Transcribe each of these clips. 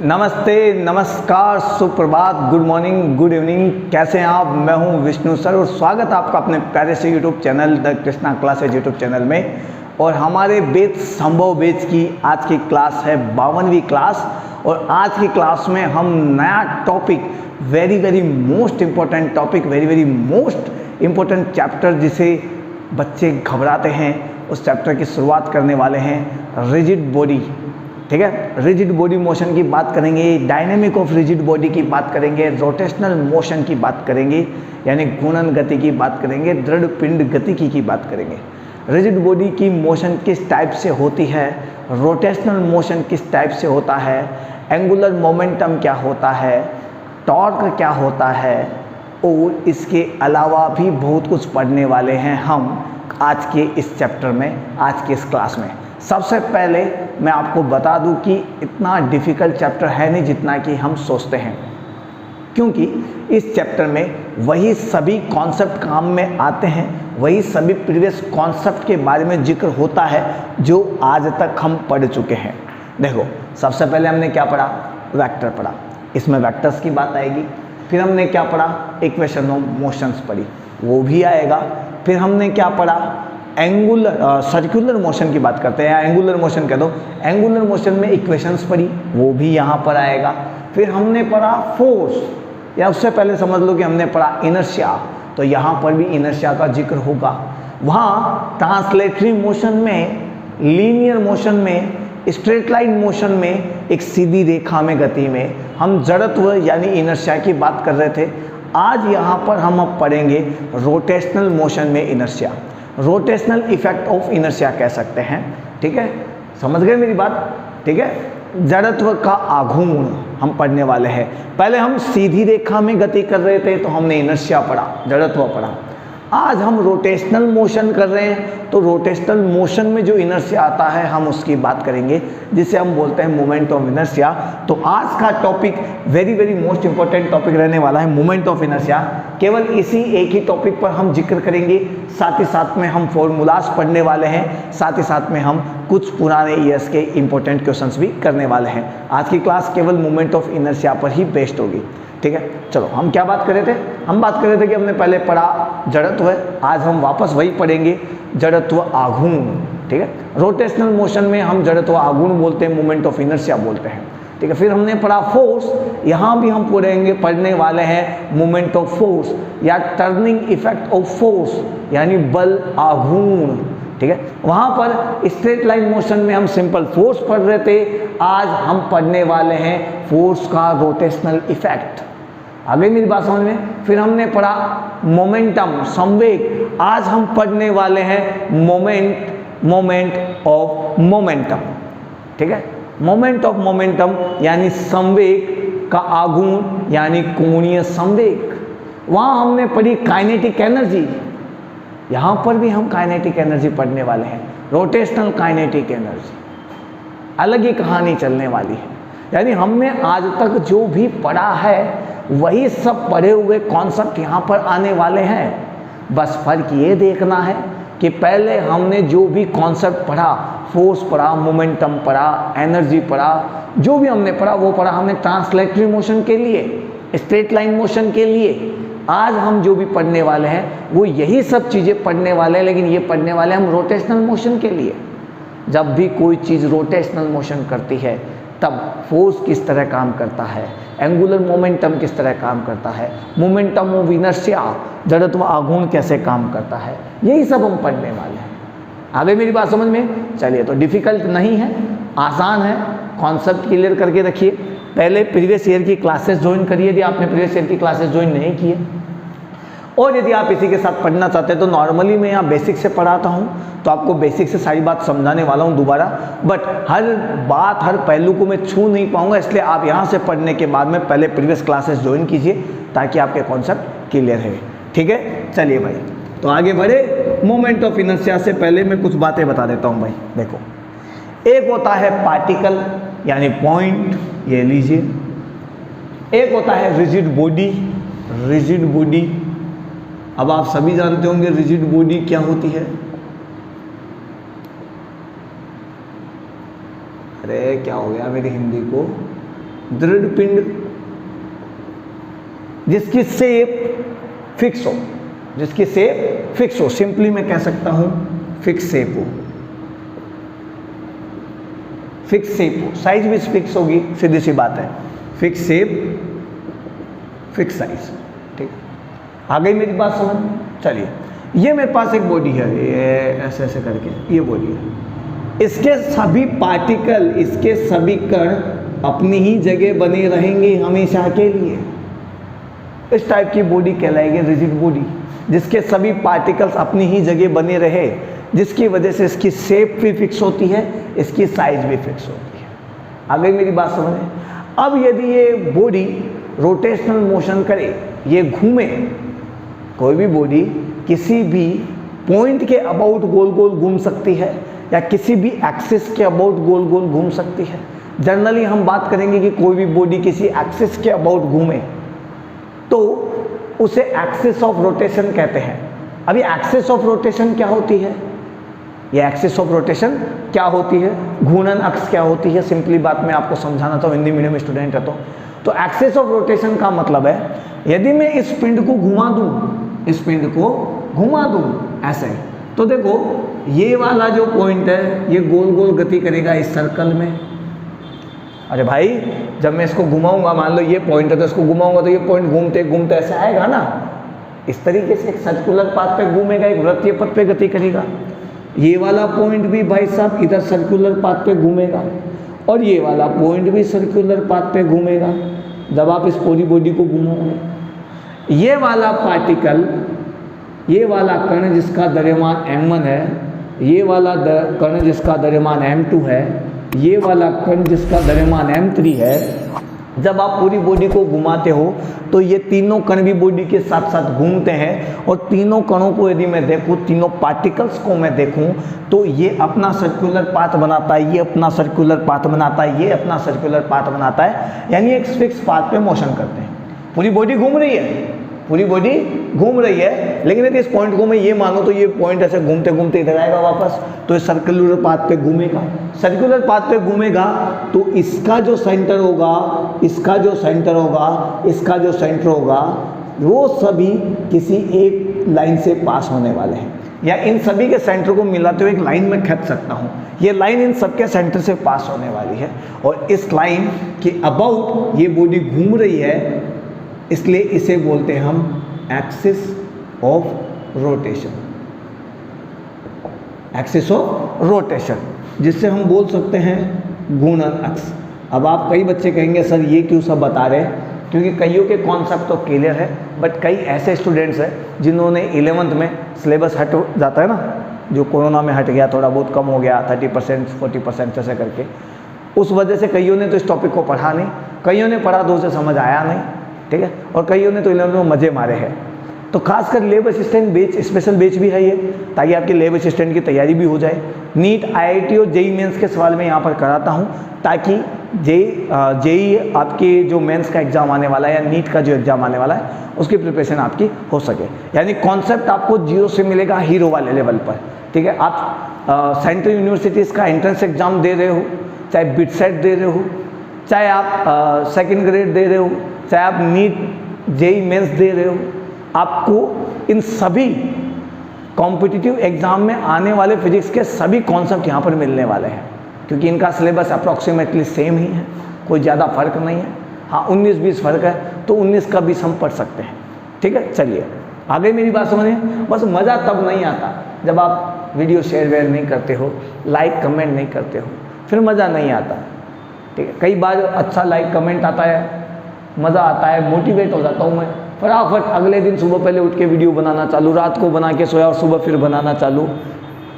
नमस्ते, नमस्कार, सुप्रभात, गुड मॉर्निंग, गुड इवनिंग। कैसे हैं आप? मैं हूं विष्णु सर और स्वागत आपका अपने प्यारे से YouTube channel the Krishna classes YouTube channel में। और हमारे बेच संभव बेच की आज की क्लास है 52वीं क्लास। और आज की क्लास में हम नया topic, very most important topic, very most important chapter जिसे बच्चे घबराते हैं, उस चैप्टर की शुरुआत करने वाले हैं। रिजिड बॉडी, ठीक है। रिजिड बॉडी मोशन की बात करेंगे, डायनेमिक ऑफ रिजिड बॉडी की बात करेंगे, रोटेशनल मोशन की बात करेंगे, यानी घूर्णन गति की बात करेंगे, दृढ़ पिंड गतिकी की बात करेंगे। रिजिड बॉडी की मोशन किस टाइप से होती है, रोटेशनल मोशन किस टाइप से होता है, एंगुलर मोमेंटम क्या होता है, टॉर्क क्या होता है, और इसके अलावा भी बहुत कुछ पढ़ने वाले हैं हम आज के इस चैप्टर में, आज के इस क्लास में। सबसे पहले मैं आपको बता दूं कि इतना डिफ़िकल्ट चैप्टर है नहीं जितना कि हम सोचते हैं, क्योंकि इस चैप्टर में वही सभी कॉन्सेप्ट काम में आते हैं, वही सभी प्रीवियस कॉन्सेप्ट के बारे में जिक्र होता है जो आज तक हम पढ़ चुके हैं। देखो, सबसे पहले हमने क्या पढ़ा? वेक्टर पढ़ा, इसमें वेक्टर्स की बात आएगी। फिर हमने क्या पढ़ा? इक्वेशन ऑफ मोशंस पढ़ी, वो भी आएगा। फिर हमने क्या पढ़ा? सर्कुलर मोशन की बात करते हैं, या एंगुलर मोशन कह दो, एंगुलर मोशन में इक्वेशंस पढ़ी, वो भी यहाँ पर आएगा। फिर हमने पढ़ा फोर्स, या उससे पहले समझ लो कि हमने पढ़ा इनर्शिया, तो यहाँ पर भी इनर्शिया का जिक्र होगा। वहाँ ट्रांसलेटरी मोशन में, लीनियर मोशन में, स्ट्रेट लाइन मोशन में, एक सीधी रेखा में गति में हम जड़त्व यानी इनर्शिया की बात कर रहे थे। आज यहाँ पर हम अब पढ़ेंगे रोटेशनल मोशन में inertia, rotational effect of inertia कह सकते हैं, ठीक है। समझ गए मेरी बात? ठीक है। जड़त्व का आघूर्ण हम पढ़ने वाले हैं। पहले हम सीधी रेखा में गति कर रहे थे तो हमने इनर्शिया पढ़ा, जड़त्व पढ़ा। आज हम रोटेशनल मोशन कर रहे हैं तो रोटेशनल मोशन में जो इनर्शिया आता है हम उसकी बात करेंगे, जिसे हम बोलते हैं मोमेंट ऑफ इनर्शिया। तो आज का topic very most important topic रहने वाला है, मोमेंट ऑफ इनर्शिया। केवल इसी एक ही टॉपिक पर हम जिक्र करेंगे, साथ ही साथ में हम फॉर्मूलाज पढ़ने वाले हैं, साथ ही साथ में हम कुछ पुराने ईयर्स के इंपॉर्टेंट क्वेश्चंस भी करने वाले हैं। आज की क्लास केवल मोमेंट ऑफ इनर्शिया पर ही बेस्ड होगी, ठीक है। चलो, हम क्या बात कर रहे थे? हम बात कर रहे थे कि हमने पहले पढ़ा जड़त्व है, आज हम वापस वही पढ़ेंगे, जड़त्व आघूर्ण, ठीक है। रोटेशनल मोशन में हम जड़त्व आघूर्ण बोलते हैं, मोमेंट ऑफ इनर्शिया बोलते हैं, ठीक है। फिर हमने पढ़ा फोर्स, यहाँ भी हम पढ़ने वाले हैं मोमेंट ऑफ फोर्स या टर्निंग इफेक्ट ऑफ फोर्स, यानी बल आघूर्ण, ठीक है। वहाँ पर स्ट्रेट लाइन मोशन में हम सिंपल फोर्स पढ़ रहे थे, आज हम पढ़ने वाले हैं फोर्स का रोटेशनल इफेक्ट। आ गई मेरी बात समझ में? फिर हमने पढ़ा मोमेंटम, संवेग, आज हम पढ़ने वाले हैं मोमेंट ऑफ मोमेंटम, ठीक है। मोमेंट ऑफ मोमेंटम यानी संवेग का आघूर्ण, यानी कोणीय संवेग। वहाँ हमने पढ़ी काइनेटिक एनर्जी, यहाँ पर भी हम काइनेटिक एनर्जी पढ़ने वाले हैं, रोटेशनल काइनेटिक एनर्जी। अलग ही कहानी चलने वाली है, यानी हमने आज तक जो भी पढ़ा है वही सब पढ़े हुए कॉन्सेप्ट यहाँ पर आने वाले हैं। बस फर्क ये देखना है कि पहले हमने जो भी कॉन्सेप्ट पढ़ा, फोर्स पढ़ा, मोमेंटम पढ़ा, एनर्जी पढ़ा, जो भी हमने पढ़ा वो पढ़ा हमने ट्रांसलेटरी मोशन के लिए, स्ट्रेट लाइन मोशन के लिए। आज हम जो भी पढ़ने वाले हैं वो यही सब चीज़ें पढ़ने वाले हैं, लेकिन ये पढ़ने वाले हम रोटेशनल मोशन के लिए। जब भी कोई चीज़ रोटेशनल मोशन करती है तब फोर्स किस तरह काम करता है, एंगुलर मोमेंटम किस तरह काम करता है, मोमेंटम ऑफ इनर्शिया, जड़त्व आघूर्ण कैसे काम करता है, यही सब हम पढ़ने वाले हैं। आगे मेरी बात समझ में? चलिए, तो डिफ़िकल्ट नहीं है, आसान है, कॉन्सेप्ट क्लियर करके रखिए। पहले प्रीवियस ईयर की क्लासेस ज्वाइन करिए यदि आपने प्रीवियस ईयर की क्लासेस ज्वाइन नहीं किए, और यदि आप इसी के साथ पढ़ना चाहते हैं तो नॉर्मली मैं यहाँ बेसिक से पढ़ाता हूँ, तो आपको बेसिक से सारी बात समझाने वाला हूँ दोबारा, बट हर बात, हर पहलू को मैं छू नहीं पाऊँगा, इसलिए आप यहाँ से पढ़ने के बाद में पहले प्रीवियस क्लासेस ज्वाइन कीजिए ताकि आपके कॉन्सेप्ट क्लियर है, ठीक है। चलिए भाई, तो आगे बढ़े। मोमेंट ऑफ इनर्शिया से पहले मैं कुछ बातें बता देता हूँ भाई। देखो, एक होता है पार्टिकल यानी पॉइंट, ये लीजिए। एक होता है रिजिड बॉडी, रिजिड बॉडी। अब आप सभी जानते होंगे रिजिड बॉडी क्या होती है। अरे क्या हो गया मेरी हिंदी को, दृढ़ पिंड जिसकी शेप फिक्स हो, जिसकी शेप फिक्स हो, सिंपली मैं कह सकता हूं फिक्स शेप हो, फिक्स शेप हो, साइज भी फिक्स होगी, सीधी सी बात है, फिक्स शेप फिक्स साइज। ठीक, आ गई मेरी बात समझ में? चलिए, ये मेरे पास एक बॉडी है, ये ऐसे ऐसे करके ये बॉडी है, इसके सभी पार्टिकल, इसके सभी कण अपनी ही जगह बने रहेंगे हमेशा के लिए। इस टाइप की बॉडी कहलाएगी रिजिड बॉडी, जिसके सभी पार्टिकल्स अपनी ही जगह बने रहे, जिसकी वजह से इसकी शेप भी फिक्स होती है, इसकी साइज भी फिक्स होती है। आ गई मेरी बात समझ में? अब यदि ये बॉडी रोटेशनल मोशन करे, ये घूमे, कोई भी बॉडी किसी भी पॉइंट के अबाउट गोल गोल घूम सकती है या किसी भी एक्सिस के अबाउट गोल गोल घूम सकती है। जनरली हम बात करेंगे कि कोई भी बॉडी किसी एक्सिस के अबाउट घूमे तो उसे एक्सिस ऑफ रोटेशन कहते हैं। अभी एक्सिस ऑफ रोटेशन क्या होती है? ये एक्सिस ऑफ रोटेशन क्या होती है, घूर्णन अक्ष क्या होती है, सिंपली बात मैं आपको समझाना चाहूँ, हिंदी मीडियम स्टूडेंट है तो एक्सिस ऑफ रोटेशन का मतलब है, यदि मैं इस पिंड को घुमा दूं, इस पिंड को घुमा दूं ऐसे, तो देखो ये वाला जो पॉइंट है ये गोल गोल गति करेगा इस सर्कल में। अरे भाई, जब मैं इसको घुमाऊंगा, मान लो ये पॉइंट है तो इसको घुमाऊंगा तो ये पॉइंट घूमते घूमते ऐसे आएगा ना, इस तरीके से एक सर्कुलर पाथ पे घूमेगा, एक वृत्तीय पथ पे गति करेगा। ये वाला पॉइंट भी भाई साहब इधर सर्कुलर पाथ पे घूमेगा और ये वाला पॉइंट भी सर्कुलर पाथ पे घूमेगा जब आप इस पूरी बॉडी को घुमाओगे। ये वाला पार्टिकल, ये वाला कण जिसका द्रव्यमान m1 है, ये वाला कण जिसका द्रव्यमान m2 है, ये वाला कण जिसका द्रव्यमान m3 है, जब आप पूरी बॉडी को घुमाते हो तो ये तीनों कण भी बॉडी के साथ साथ घूमते हैं और तीनों कणों को यदि मैं देखूं, तीनों पार्टिकल्स को मैं देखूं तो ये अपना सर्कुलर पाथ बनाता है, ये अपना सर्कुलर पाथ बनाता है, ये अपना सर्कुलर पाथ बनाता है, यानी एक फिक्स पाथ पे मोशन करते हैं। पूरी बॉडी घूम रही है, पूरी बॉडी घूम रही है, लेकिन यदि इस पॉइंट को मैं ये मानो तो ये पॉइंट ऐसे घूमते घूमते इधर आएगा वापस, तो ये सर्कुलर पाथ पे घूमेगा। सर्कुलर पाथ पे घूमेगा तो इसका जो सेंटर होगा, इसका जो सेंटर होगा, इसका जो सेंटर होगा, वो सभी किसी एक लाइन से पास होने वाले हैं, या इन सभी के सेंटर को मिलाते हुए एक लाइन में खींच सकता हूँ। ये लाइन इन सबके सेंटर से पास होने वाली है और इस लाइन के अबाउट ये बॉडी घूम रही है, इसलिए इसे बोलते हैं हम axis of rotation, axis of rotation, जिससे हम बोल सकते हैं घूर्णन अक्ष। अब आप कई बच्चे कहेंगे सर ये क्यों सब बता रहे हैं, क्योंकि कईयों के कॉन्सेप्ट तो क्लियर है, बट कई ऐसे स्टूडेंट्स हैं जिन्होंने 11th में सिलेबस हट जाता है ना, जो कोरोना में हट गया, थोड़ा बहुत कम हो गया, 30% 40% ऐसे करके, उस वजह से कईयों ने तो इस टॉपिक को पढ़ा नहीं, कईयों ने पढ़ा तो उसे समझ आया नहीं, ठीक है, और कईयों ने तो 11th में मज़े मारे हैं। तो खासकर लेब असिस्टेंट बैच, स्पेशल बैच भी है ये, ताकि आपकी लेब असिस्टेंट की तैयारी भी हो जाए। नीट, IIT और जेई मेंस के सवाल मैं यहाँ पर कराता हूँ, ताकि जेई आपके जो मेंस का एग्ज़ाम आने वाला है या नीट का जो एग्ज़ाम आने वाला है उसकी प्रिपरेशन आपकी हो सके। यानी कॉन्सेप्ट आपको 0 से मिलेगा हीरो वाले लेवल पर, ठीक है। आप सेंट्रल यूनिवर्सिटीज़ का एंट्रेंस एग्ज़ाम दे रहे हो, चाहे बिट सेट दे रहे हो, चाहे आप सेकेंड ग्रेड दे रहे हो, चाहे आप नीट जेई मेंस दे रहे हो, आपको इन सभी कॉम्पिटिटिव एग्ज़ाम में आने वाले फिजिक्स के सभी कॉन्सेप्ट यहाँ पर मिलने वाले हैं, क्योंकि इनका सिलेबस अप्रॉक्सीमेटली सेम ही है, कोई ज़्यादा फर्क नहीं है। हाँ, 19-20 फर्क है, तो 19 का 20 हम पढ़ सकते हैं, ठीक है। चलिए आगे मेरी बात समझिए। बस मज़ा तब नहीं आता जब आप वीडियो शेयर वेयर नहीं करते हो, लाइक कमेंट नहीं करते हो, फिर मज़ा नहीं आता, ठीक है। कई बार अच्छा लाइक कमेंट आता है, मज़ा आता है, मोटिवेट हो जाता हूँ मैं, फटाफट अगले दिन सुबह पहले उठ के वीडियो बनाना चालू, रात को बना के सोया और सुबह फिर बनाना चालू,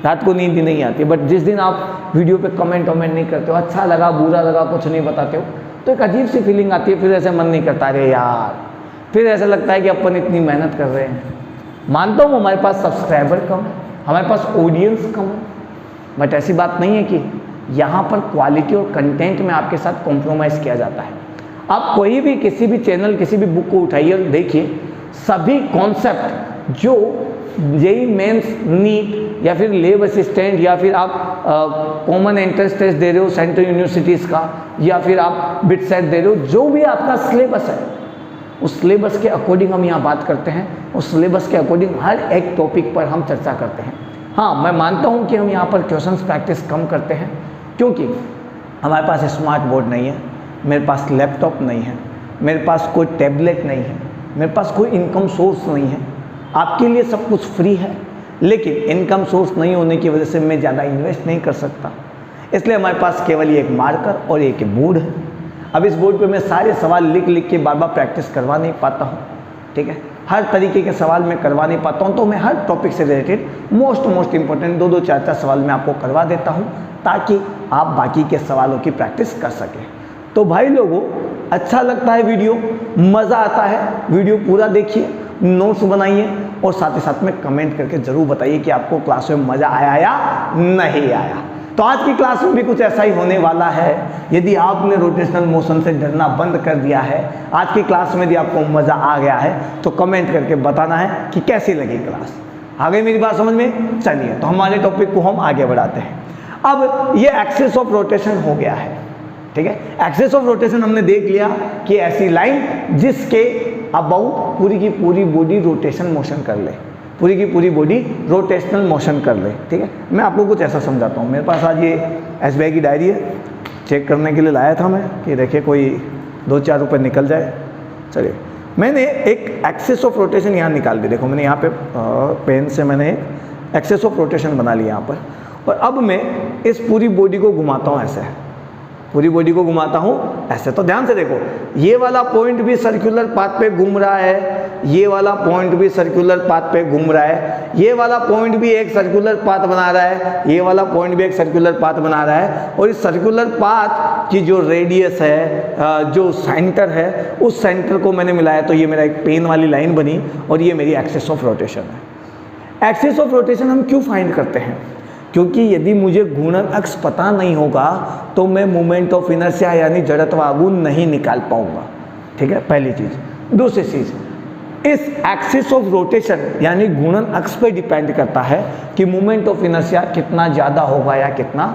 रात को नींद ही नहीं आती। बट जिस दिन आप वीडियो पे कमेंट नहीं करते हो, अच्छा लगा बुरा लगा कुछ नहीं बताते हो, तो एक अजीब सी फीलिंग आती है, फिर ऐसे मन नहीं करता, अरे यार, फिर ऐसा लगता है कि अपन इतनी मेहनत कर रहे हैं। मानता हूँ हमारे पास सब्सक्राइबर कम है, हमारे पास ऑडियंस कम है, बट ऐसी बात नहीं है कि यहाँ पर क्वालिटी और कंटेंट में आपके साथ कॉम्प्रोमाइज़ किया जाता है। आप कोई भी किसी भी चैनल, किसी भी बुक को उठाइए और देखिए, सभी कॉन्सेप्ट जो जेई मेंस, नीट, या फिर लेब असिस्टेंट, या फिर आप कॉमन एंट्रेंस टेस्ट दे रहे हो सेंट्रल यूनिवर्सिटीज़ का, या फिर आप बिट सेट दे रहे हो, जो भी आपका सिलेबस है उस सिलेबस के अकॉर्डिंग हम यहाँ बात करते हैं, उस सिलेबस के अकॉर्डिंग हर एक टॉपिक पर हम चर्चा करते हैं। हाँ, मैं मानता हूँ कि हम यहाँ पर क्वेश्चंस प्रैक्टिस कम करते हैं, क्योंकि हमारे पास स्मार्ट बोर्ड नहीं है, मेरे पास लैपटॉप नहीं है, मेरे पास कोई टैबलेट नहीं है, मेरे पास कोई इनकम सोर्स नहीं है। आपके लिए सब कुछ फ्री है, लेकिन इनकम सोर्स नहीं होने की वजह से मैं ज़्यादा इन्वेस्ट नहीं कर सकता, इसलिए हमारे पास केवल ये एक मार्कर और एक बोर्ड है। अब इस बोर्ड पे मैं सारे सवाल लिख लिख के बार बार प्रैक्टिस करवा नहीं पाता हूँ, ठीक है, हर तरीके के सवाल मैं करवा नहीं पाता हूँ, तो मैं हर टॉपिक से रिलेटेड मोस्ट इंपॉर्टेंट 2-2, 4-4 सवाल मैं आपको करवा देता हूँ, ताकि आप बाकी के सवालों की प्रैक्टिस कर सकें। तो भाई लोगों, अच्छा लगता है वीडियो, मज़ा आता है, वीडियो पूरा देखिए, नोट्स बनाइए और साथ ही साथ में कमेंट करके ज़रूर बताइए कि आपको क्लास में मज़ा आया या नहीं आया। तो आज की क्लास में भी कुछ ऐसा ही होने वाला है। यदि आपने रोटेशनल मोशन से डरना बंद कर दिया है, आज की क्लास में यदि आपको मज़ा आ गया है, तो कमेंट करके बताना है कि कैसी लगी क्लास। आ गई मेरी बात समझ में? चलिए, तो हमारे टॉपिक को हम आगे बढ़ाते हैं। अब ये एक्सिस ऑफ रोटेशन हो गया है, ठीक है। एक्सिस ऑफ रोटेशन हमने देख लिया कि ऐसी लाइन जिसके अबाउट पूरी की पूरी बॉडी रोटेशन मोशन कर ले, पूरी की पूरी बॉडी रोटेशनल मोशन कर ले, ठीक है। मैं आपको कुछ ऐसा समझाता हूँ। मेरे पास आज ये SBI की डायरी है, चेक करने के लिए लाया था मैं कि देखिए कोई 2-4 रुपये निकल जाए। चलिए, मैंने एक एक्सिस ऑफ रोटेशन यहाँ निकाल दी। देखो, मैंने यहाँ पे पेन से मैंने एक एक्सिस ऑफ रोटेशन बना लिया यहाँ पर, और अब मैं इस पूरी बॉडी को घुमाता हूँ ऐसे, पूरी बॉडी को घुमाता हूँ ऐसे। तो ध्यान से देखो, ये वाला पॉइंट भी सर्कुलर पाथ पे घूम रहा है, ये वाला पॉइंट भी सर्कुलर पाथ पे घूम रहा है, ये वाला पॉइंट भी एक सर्कुलर पाथ बना रहा है, ये वाला पॉइंट भी एक सर्कुलर पाथ बना रहा है। और इस सर्कुलर पाथ की जो रेडियस है, जो सेंटर है, उस सेंटर को मैंने मिलाया, तो ये मेरा एक पेन वाली लाइन बनी, और ये मेरी एक्सिस ऑफ रोटेशन है। एक्सिस ऑफ रोटेशन हम क्यों फाइंड करते हैं? क्योंकि यदि मुझे घूर्णन अक्ष पता नहीं होगा तो मैं मोमेंट ऑफ इनर्शिया यानी जड़त्व आघूर्ण नहीं निकाल पाऊंगा, ठीक है, पहली चीज़। दूसरी चीज़, इस एक्सिस ऑफ रोटेशन यानी घूर्णन अक्ष पे डिपेंड करता है कि मोमेंट ऑफ इनर्शिया कितना ज़्यादा होगा या कितना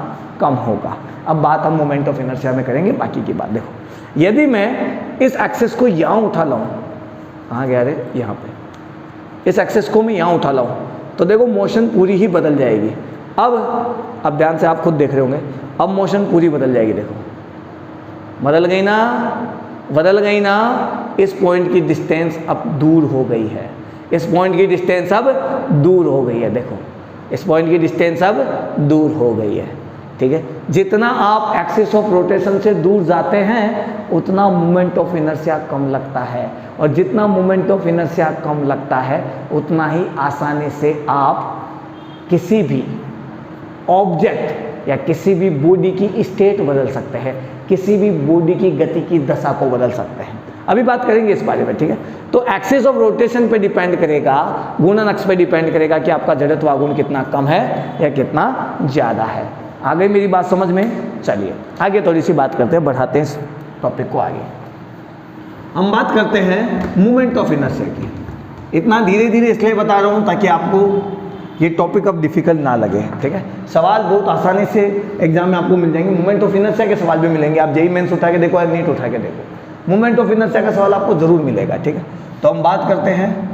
कम होगा। अब बात हम मोमेंट ऑफ इनर्शिया में करेंगे, बाकी की बात देखो। यदि मैं इस एक्सिस को यहाँ उठा लाऊं, कहाँ गया रे, यहाँ पे, इस एक्सिस को मैं यहाँ उठा लाऊं, तो देखो मोशन पूरी ही बदल जाएगी। अब ध्यान से आप खुद देख रहे होंगे, अब मोशन पूरी बदल जाएगी। देखो, बदल गई ना, बदल गई ना। इस पॉइंट की डिस्टेंस अब दूर हो गई है, इस पॉइंट की डिस्टेंस अब दूर हो गई है। देखो, इस पॉइंट की डिस्टेंस अब दूर हो गई है, ठीक है। जितना आप एक्सिस ऑफ रोटेशन से दूर जाते हैं उतना मोमेंट ऑफ इनर्शिया कम लगता है, और जितना मोमेंट ऑफ इनर्शिया कम लगता है उतना ही आसानी से आप किसी भी ऑब्जेक्ट या किसी भी बॉडी की स्टेट बदल सकते हैं, किसी भी बॉडी की गति की दशा को बदल सकते हैं। अभी बात करेंगे इस बारे में, ठीक है। तो एक्सिस ऑफ रोटेशन पे डिपेंड करेगा, घूर्णन अक्ष पे डिपेंड करेगा कि आपका जड़त्व आघूर्ण कितना कम है या कितना ज़्यादा है। आ गई मेरी बात समझ में? चलिए आगे थोड़ी सी बात करते हैं, बढ़ाते हैं इस टॉपिक को आगे। हम बात करते हैं मोमेंट ऑफ इनर्शिया की। इतना धीरे धीरे इसलिए बता रहा हूँ ताकि आपको ये टॉपिक अब डिफिकल्ट ना लगे, ठीक है। सवाल बहुत आसानी से एग्जाम में आपको मिल जाएंगे, मोमेंट ऑफ इनर्शिया के सवाल भी मिलेंगे। आप जेईई मेंस उठा के देखो या नीट उठा के देखो, मोमेंट ऑफ इनर्शिया का सवाल आपको जरूर मिलेगा, ठीक है। तो हम बात करते हैं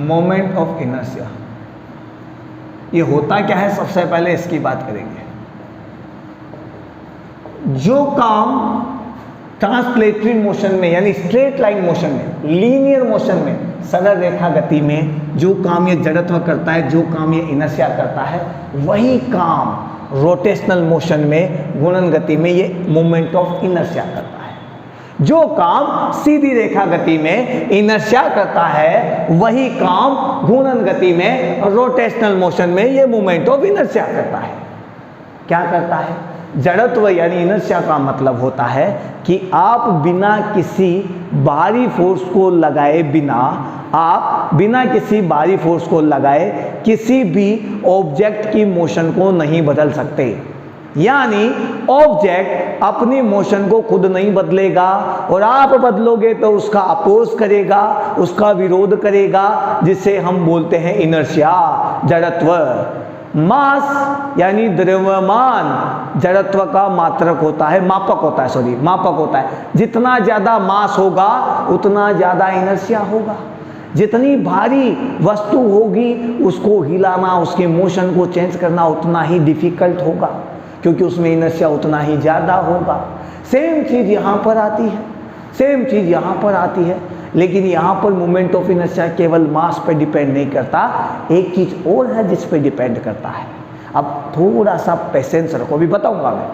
मोमेंट ऑफ इनर्शिया। ये होता क्या है, सबसे पहले इसकी बात करेंगे। जो काम ट्रांसलेटरी मोशन में यानी स्ट्रेट लाइन मोशन में, लीनियर मोशन में, सरल रेखा गति में जो काम ये जड़त्व करता है, जो काम ये इनर्शिया करता है, वही काम रोटेशनल मोशन में, घूर्णन गति में ये मोमेंट ऑफ इनर्शिया करता है। जो काम सीधी रेखा गति में इनर्शिया करता है, वही काम घूर्णन गति में, रोटेशनल मोशन में ये मोमेंट ऑफ इनर्शिया करता है। क्या करता है? जड़त्व यानी इनर्शिया का मतलब होता है कि आप बिना किसी बाहरी फोर्स को लगाए बिना, आप बिना किसी बाहरी फोर्स को लगाए किसी भी ऑब्जेक्ट की मोशन को नहीं बदल सकते। यानी ऑब्जेक्ट अपनी मोशन को खुद नहीं बदलेगा और आप बदलोगे तो उसका अपोज करेगा, उसका विरोध करेगा, जिसे हम बोलते हैं इनर्शिया, जड़त्व। मास यानी द्रव्यमान जड़त्व का मात्रक होता है, मापक होता है, मापक होता है। जितना ज्यादा मास होगा उतना ज्यादा इनर्शिया होगा। जितनी भारी वस्तु होगी उसको हिलाना, उसके मोशन को चेंज करना उतना ही डिफिकल्ट होगा, क्योंकि उसमें इनर्शिया उतना ही ज़्यादा होगा। सेम चीज़ यहाँ पर आती है, सेम चीज़ यहाँ पर आती है, लेकिन यहाँ पर मोमेंट ऑफ इनर्शिया केवल मास पर डिपेंड नहीं करता, एक चीज़ और है जिस पर डिपेंड करता है। अब थोड़ा सा पेशेंस रखो, अभी बताऊँगा मैं।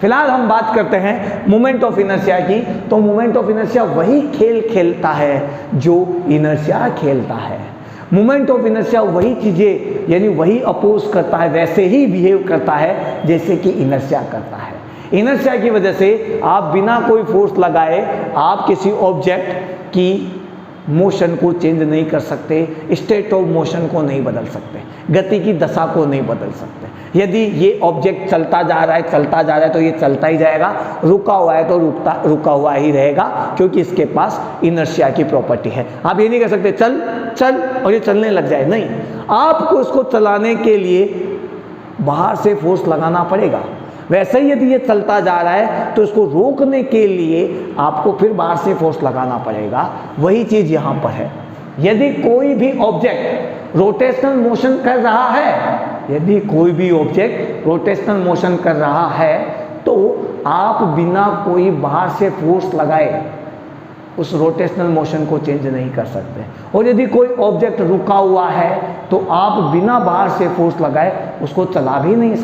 फिलहाल हम बात करते हैं मोमेंट ऑफ इनर्शिया की। तो मोमेंट ऑफ इनर्शिया वही खेल खेलता है जो इनर्शिया खेलता है। मोमेंट ऑफ इनर्शिया वही चीज़ें यानी वही अपोज करता है, वैसे ही बिहेव करता है जैसे कि इनर्शिया करता है। इनर्शिया की वजह से आप बिना कोई फोर्स लगाए आप किसी ऑब्जेक्ट की मोशन को चेंज नहीं कर सकते, स्टेट ऑफ मोशन को नहीं बदल सकते, गति की दशा को नहीं बदल सकते। यदि ये ऑब्जेक्ट चलता जा रहा है तो ये चलता ही जाएगा, रुका हुआ है तो रुका हुआ ही रहेगा, क्योंकि इसके पास इनर्शिया की प्रॉपर्टी है। आप ये नहीं कह सकते चल चल और ये चलने लग जाए, नहीं, आपको इसको चलाने के लिए बाहर से फोर्स लगाना पड़ेगा। वैसे ही यदि ये चलता जा रहा है तो इसको रोकने के लिए आपको फिर बाहर से फोर्स लगाना पड़ेगा। वही चीज़ यहाँ पर है। यदि कोई भी ऑब्जेक्ट रोटेशनल मोशन कर रहा है, यदि कोई भी ऑब्जेक्ट रोटेशनल मोशन कर रहा है तो आप बिना कोई बाहर से फोर्स लगाए उस रोटेशनल मोशन को चेंज नहीं कर सकते। और यदि कोई ऑब्जेक्ट रुका हुआ है तो आप बिना बाहर से फोर्स लगाए उसको चला भी नहीं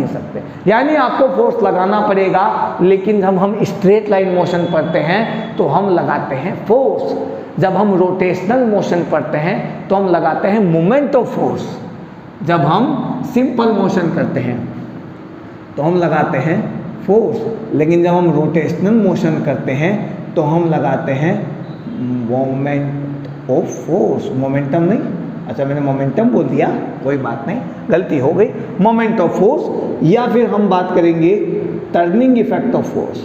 सकते, यानी आपको फोर्स लगाना पड़ेगा। लेकिन जब हम स्ट्रेट लाइन मोशन पढ़ते हैं तो हम लगाते हैं फोर्स, जब हम रोटेशनल मोशन पढ़ते हैं तो हम लगाते हैं मोमेंट ऑफ फोर्स, जब हम सिंपल मोशन करते हैं तो हम लगाते हैं फोर्स, लेकिन जब हम रोटेशनल मोशन करते हैं तो हम लगाते हैं मोमेंट ऑफ फोर्स। मोमेंटम नहीं, अच्छा मैंने मोमेंटम बोल दिया, कोई बात नहीं, गलती हो गई। मोमेंट ऑफ फोर्स, या फिर हम बात करेंगे turning effect of force.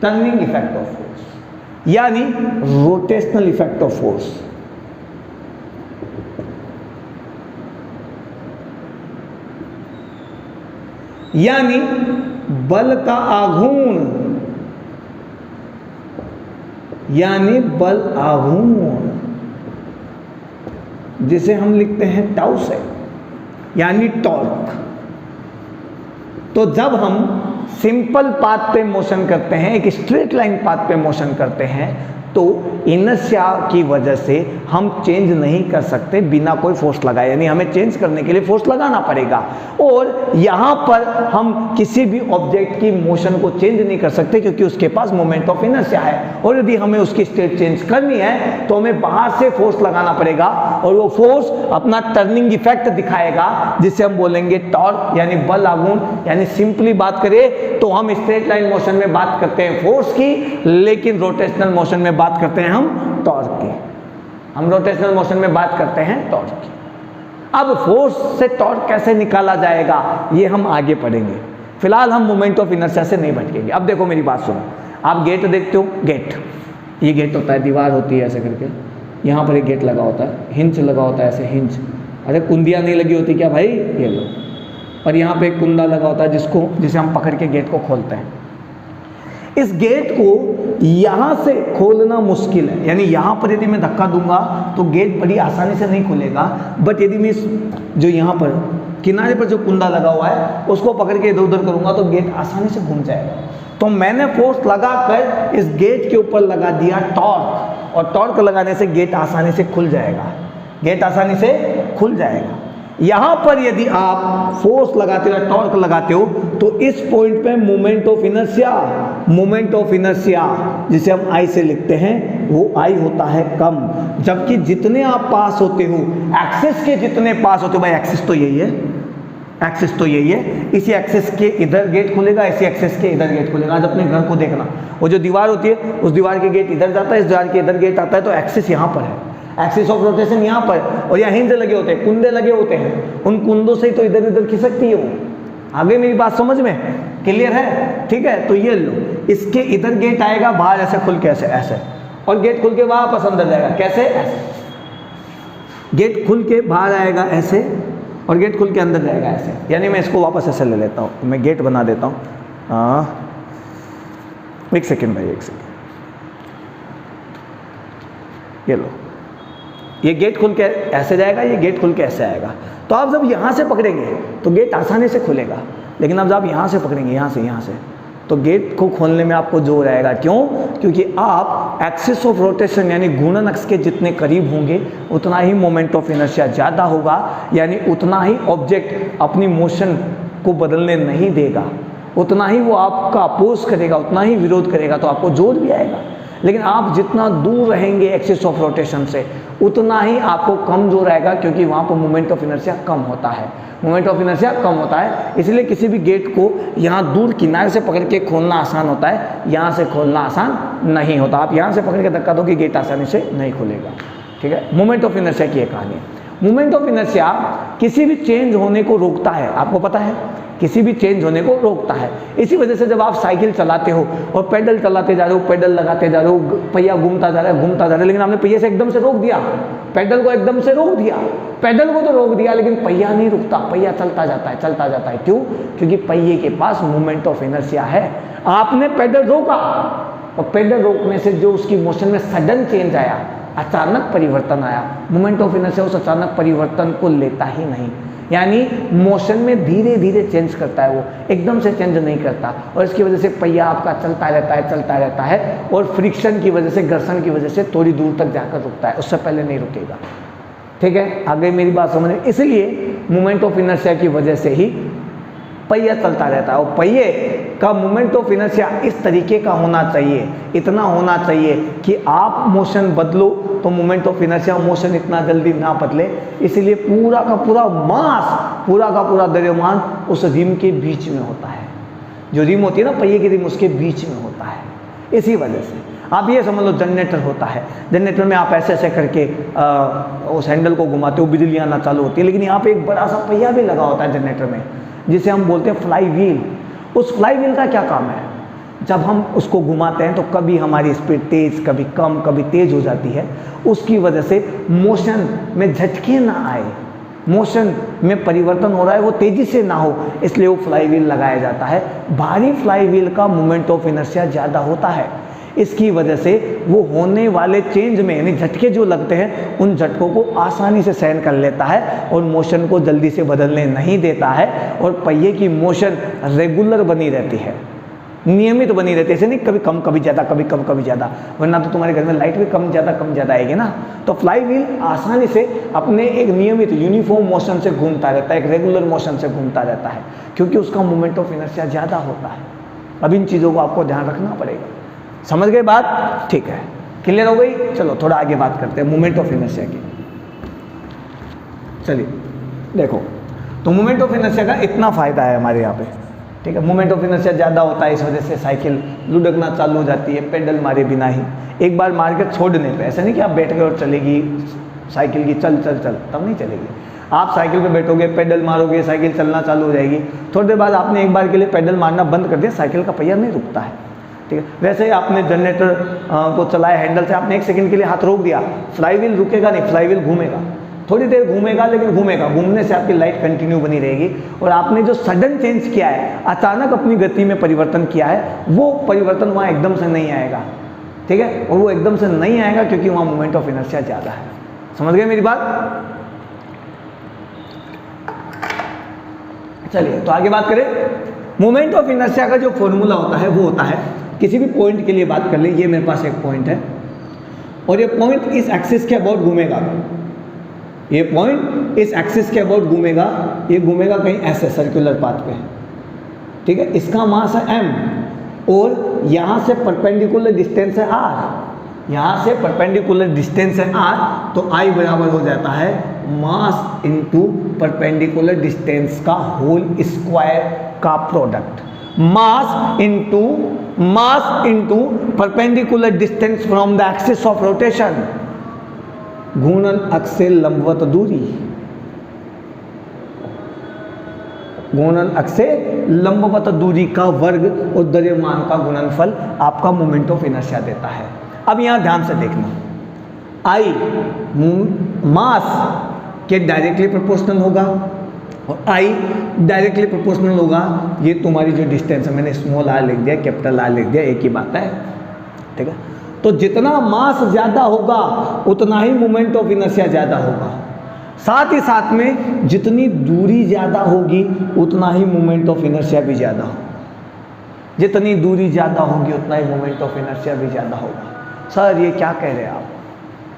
Turning effect of force यानी रोटेशनल इफेक्ट ऑफ फोर्स। यानी बल का आघूर्ण, यानी बल आघूर्ण जिसे हम लिखते हैं टाउ से, यानी टॉर्क। तो जब हम सिंपल पाथ पे मोशन करते हैं, एक स्ट्रेट लाइन पाथ पे मोशन करते हैं, तो इनर्शिया की वजह से हम चेंज नहीं कर सकते बिना कोई फोर्स लगाए, यानी हमें चेंज करने के लिए फोर्स लगाना पड़ेगा। और यहाँ पर हम किसी भी ऑब्जेक्ट की मोशन को चेंज नहीं कर सकते क्योंकि उसके पास मोमेंट ऑफ इनर्शिया है। और यदि हमें उसकी स्टेट चेंज करनी है तो हमें बाहर से फोर्स लगाना पड़ेगा, और वो फोर्स अपना टर्निंग इफेक्ट दिखाएगा जिसे हम बोलेंगे टॉर्क, यानी बल आघूर्ण। यानी सिंपली बात करें तो हम स्ट्रेट लाइन मोशन में बात करते हैं फोर्स की, लेकिन रोटेशनल मोशन में बात करते हैं हम टॉर्क की। हम रोटेशनल मोशन में बात करते हैं टॉर्क की। अब फोर्स से टॉर्क कैसे निकाला जाएगा ये हम आगे पढ़ेंगे। फिलहाल हम मोमेंट ऑफ इनर्शिया से नहीं भटकेंगे। अब देखो मेरी बात सुनो, आप गेट देखते हो, गेट, ये गेट होता है, दीवार होती है ऐसे करके, यहाँ पर एक गेट लगा होता है, हिंज लगा होता है ऐसे, हिंज, अरे कुंदियाँ नहीं लगी होती क्या भाई, ये लो, और यहाँ पे एक कुंदा लगा होता है जिसे हम पकड़ के गेट को खोलते हैं। इस गेट को यहाँ से खोलना मुश्किल है, यानी यहाँ पर यदि मैं धक्का दूंगा तो गेट बड़ी आसानी से नहीं खुलेगा, बट यदि मैं जो यहाँ पर किनारे पर जो कुंदा लगा हुआ है उसको पकड़ के इधर उधर करूंगा तो गेट आसानी से घूम जाएगा। तो मैंने फोर्स लगाकर इस गेट के ऊपर लगा दिया टॉर्क, और टॉर्क लगाने से गेट आसानी से खुल जाएगा, गेट आसानी से खुल जाएगा। यहाँ पर यदि आप फोर्स लगाते हो, टॉर्क लगाते हो, तो इस पॉइंट पे मोमेंट ऑफ इनर्शिया जिसे हम आई से लिखते हैं वो आई होता है कम, जबकि जितने आप पास होते हो, एक्सिस के जितने पास होते हो, भाई एक्सिस तो यही है, एक्सिस तो यही है, इसी एक्सिस के इधर गेट खुलेगा, इसी एक्सिस के इधर गेट खुलेगा। आज अपने घर को देखना, वो जो दीवार होती है उस दीवार के गेट इधर जाता है, इस दीवार के इधर गेट आता है, तो एक्सिस यहाँ पर है। एक्सिस ऑफ रोटेशन यहाँ पर, और यहाँ हिंज लगे होते हैं, कुंडे लगे होते हैं, उन कुंडों से ही तो इधर उधर खिसकती है वो। आगे मेरी बात समझ में क्लियर है? ठीक है, तो ये लो, इसके इधर गेट आएगा बाहर ऐसे खुल के, ऐसे ऐसे, और गेट खुल के वापस अंदर जाएगा, कैसे? ऐसे। गेट खुल के बाहर आएगा ऐसे, और गेट खुल के अंदर जाएगा ऐसे। यानी मैं इसको वापस ऐसे ले लेता हूँ, मैं गेट बना देता हूँ। एक सेकेंड भाई, एक सेकेंड, ये लो, ये गेट खुल के ऐसे जाएगा, ये गेट खुल के ऐसे आएगा। तो आप जब यहाँ से पकड़ेंगे तो गेट आसानी से खुलेगा, लेकिन अब जब आप यहाँ से पकड़ेंगे, यहाँ से, तो गेट को खोलने में आपको जोर आएगा। क्यों? क्योंकि आप एक्सिस ऑफ रोटेशन यानी घूर्णन अक्ष के जितने करीब होंगे उतना ही मोमेंट ऑफ इनर्शिया ज़्यादा होगा, यानी उतना ही ऑब्जेक्ट अपनी मोशन को बदलने नहीं देगा, उतना ही वो आपका अपोज करेगा, उतना ही विरोध करेगा, तो आपको जोर भी आएगा। लेकिन आप जितना दूर रहेंगे एक्सिस ऑफ रोटेशन से उतना ही आपको कम जोर आएगा, क्योंकि वहाँ पर मोमेंट ऑफ इनर्शिया कम होता है, मोमेंट ऑफ इनर्शिया कम होता है। इसलिए किसी भी गेट को यहाँ दूर किनारे से पकड़ के खोलना आसान होता है, यहाँ से खोलना आसान नहीं होता। आप यहाँ से पकड़ के धक्का दो कि गेट आसानी से नहीं खुलेगा। ठीक है, मोमेंट ऑफ इनर्शिया की एक कहानी है। मोमेंट ऑफ इनर्शिया किसी भी चेंज होने को रोकता है, आपको पता है, किसी भी चेंज होने को रोकता है। इसी वजह से जब आप साइकिल चलाते हो और पैडल चलाते जा रहे हो, पैडल लगाते जा रहे हो, पहिया घूमता जा रहा है, लेकिन आपने पहिए से एकदम से रोक दिया, पैडल को एकदम से रोक दिया, पैडल को तो रोक दिया, लेकिन पहिया नहीं रुकता, पहिया चलता जाता है। क्यों? क्योंकि पहिए के पास मोमेंट ऑफ इनर्शिया है। आपने पैडल रोका, और पैडल रोकने से जो उसकी मोशन में सडन चेंज आया, अचानक परिवर्तन आया, मोमेंट ऑफ इनर्शिया उस अचानक परिवर्तन को लेता ही नहीं, यानी मोशन में धीरे धीरे चेंज करता है, वो एकदम से चेंज नहीं करता। और इसकी वजह से पहिया आपका चलता रहता है, और फ्रिक्शन की वजह से, घर्षण की वजह से थोड़ी दूर तक जाकर रुकता है, उससे पहले नहीं रुकेगा। ठीक है, आगे मेरी बात समझ में? इसलिए मोमेंट ऑफ इनर्शिया की वजह से ही पहिया चलता रहता है, और पहिए का मोमेंट ऑफ इनर्शिया इस तरीके का होना चाहिए, इतना होना चाहिए कि आप मोशन बदलो तो मोमेंट ऑफ इनर्शिया मोशन इतना जल्दी ना बदले। इसलिए पूरा का पूरा मास, पूरा का पूरा द्रव्यमान उस रिम के बीच में होता है, जो रिम होती है ना पहिए की रिम, उसके बीच में होता है। इसी वजह से आप ये समझ लो, जनरेटर होता है, जनरेटर में आप ऐसे ऐसे करके उस हैंडल को घुमाते हो, बिजली आना चालू होती है, लेकिन यहाँ पे एक बड़ा सा पहिया भी लगा होता है जनरेटर में, जिसे हम बोलते हैं फ्लाई व्हील। उस फ्लाई व्हील का क्या काम है? जब हम उसको घुमाते हैं तो कभी हमारी स्पीड तेज, कभी कम, कभी तेज हो जाती है, उसकी वजह से मोशन में झटके ना आए, मोशन में परिवर्तन हो रहा है वो तेजी से ना हो, इसलिए वो फ्लाई व्हील लगाया जाता है। भारी फ्लाई व्हील का मोमेंट ऑफ इनर्शिया ज़्यादा होता है, इसकी वजह से वो होने वाले चेंज में, यानी झटके जो लगते हैं, उन झटकों को आसानी से सहन कर लेता है और मोशन को जल्दी से बदलने नहीं देता है, और पहिए की मोशन रेगुलर बनी रहती है, नियमित बनी रहती है। ऐसे नहीं कभी कम कभी ज़्यादा, कभी कम कभी ज़्यादा, वरना तो तुम्हारे घर में लाइट भी कम ज़्यादा आएगी ना। तो फ्लाई व्हील आसानी से अपने एक नियमित यूनिफॉर्म मोशन से घूमता रहता है, एक रेगुलर मोशन से घूमता रहता है, क्योंकि उसका मोमेंट ऑफ इनर्शिया ज़्यादा होता है। अब इन चीज़ों को आपको ध्यान रखना पड़ेगा। समझ गए बात? ठीक है, क्लियर हो गई? चलो थोड़ा आगे बात करते हैं मोमेंट ऑफ इनर्शिया की। चलिए देखो, तो मोमेंट ऑफ इनर्शिया का इतना फ़ायदा है हमारे यहाँ पे। ठीक है, मोमेंट ऑफ इनर्शिया ज़्यादा होता है, इस वजह से साइकिल लुढ़कना चालू हो जाती है पेडल मारे बिना ही। एक बार मार के छोड़ने पे, ऐसा नहीं कि आप बैठ गए और चलेगी साइकिल की, चल चल चल, तब नहीं चलेगी। आप साइकिल पे बैठोगे, पेडल मारोगे, साइकिल चलना चालू हो जाएगी। थोड़ी देर बाद आपने एक बार के लिए पेडल मारना बंद कर दिया, साइकिल का पहिया नहीं रुकता है। ठीक है, वैसे ही आपने जनरेटर को चलाया हैंडल से, आपने एक सेकंड के लिए हाथ रोक दिया, फ्लाई व्हील रुकेगा नहीं, फ्लाई व्हील घूमेगा, थोड़ी देर घूमेगा, लेकिन घूमेगा, घूमने से आपकी लाइट कंटिन्यू बनी रहेगी। और आपने जो सडन चेंज किया है, अचानक अपनी गति में परिवर्तन किया है, वो परिवर्तन वहाँ एकदम से नहीं आएगा। ठीक है, और वो एकदम से नहीं आएगा क्योंकि वहाँ मोमेंट ऑफ इनर्शिया ज़्यादा है। समझ गए मेरी बात? चलिए तो आगे बात करें। मोमेंट ऑफ इनर्शिया का जो फॉर्मूला होता है वो होता है, किसी भी पॉइंट के लिए बात कर ले, ये मेरे पास एक पॉइंट है और ये पॉइंट इस एक्सिस के अबाउट घूमेगा, ये पॉइंट इस एक्सिस के अबाउट घूमेगा, ये घूमेगा कहीं ऐसे सर्कुलर पाथ पे। ठीक है, इसका मास है m और यहाँ से परपेंडिकुलर डिस्टेंस है r, यहाँ से परपेंडिकुलर डिस्टेंस है r, तो I बराबर हो जाता है मास इनटू परपेंडिकुलर डिस्टेंस का होल स्क्वायर का product. Mass into perpendicular distance from the axis of rotation. घूर्णन अक्ष से लंबवत दूरी, घूर्णन अक्ष से लंबवत दूरी का वर्ग और द्रव्यमान का गुणनफल आपका मोमेंट ऑफ इनर्शिया देता है। अब यहाँ ध्यान से देखना, आई मास के डायरेक्टली प्रोपोर्शनल होगा और आई डायरेक्टली प्रोपोर्शनल होगा, ये तुम्हारी जो डिस्टेंस है, मैंने स्मॉल आर लिख दिया, कैपिटल आर लिख दिया, एक ही बात है, ठीक है। तो जितना मास ज़्यादा होगा उतना ही मोमेंट ऑफ इनर्शिया ज़्यादा होगा, साथ ही साथ में जितनी दूरी ज़्यादा होगी उतना ही मोमेंट ऑफ इनर्शिया भी ज़्यादा होगा, जितनी दूरी ज़्यादा होगी उतना ही मोमेंट ऑफ इनर्शिया भी ज़्यादा होगा। सर ये क्या कह रहे हैं आप,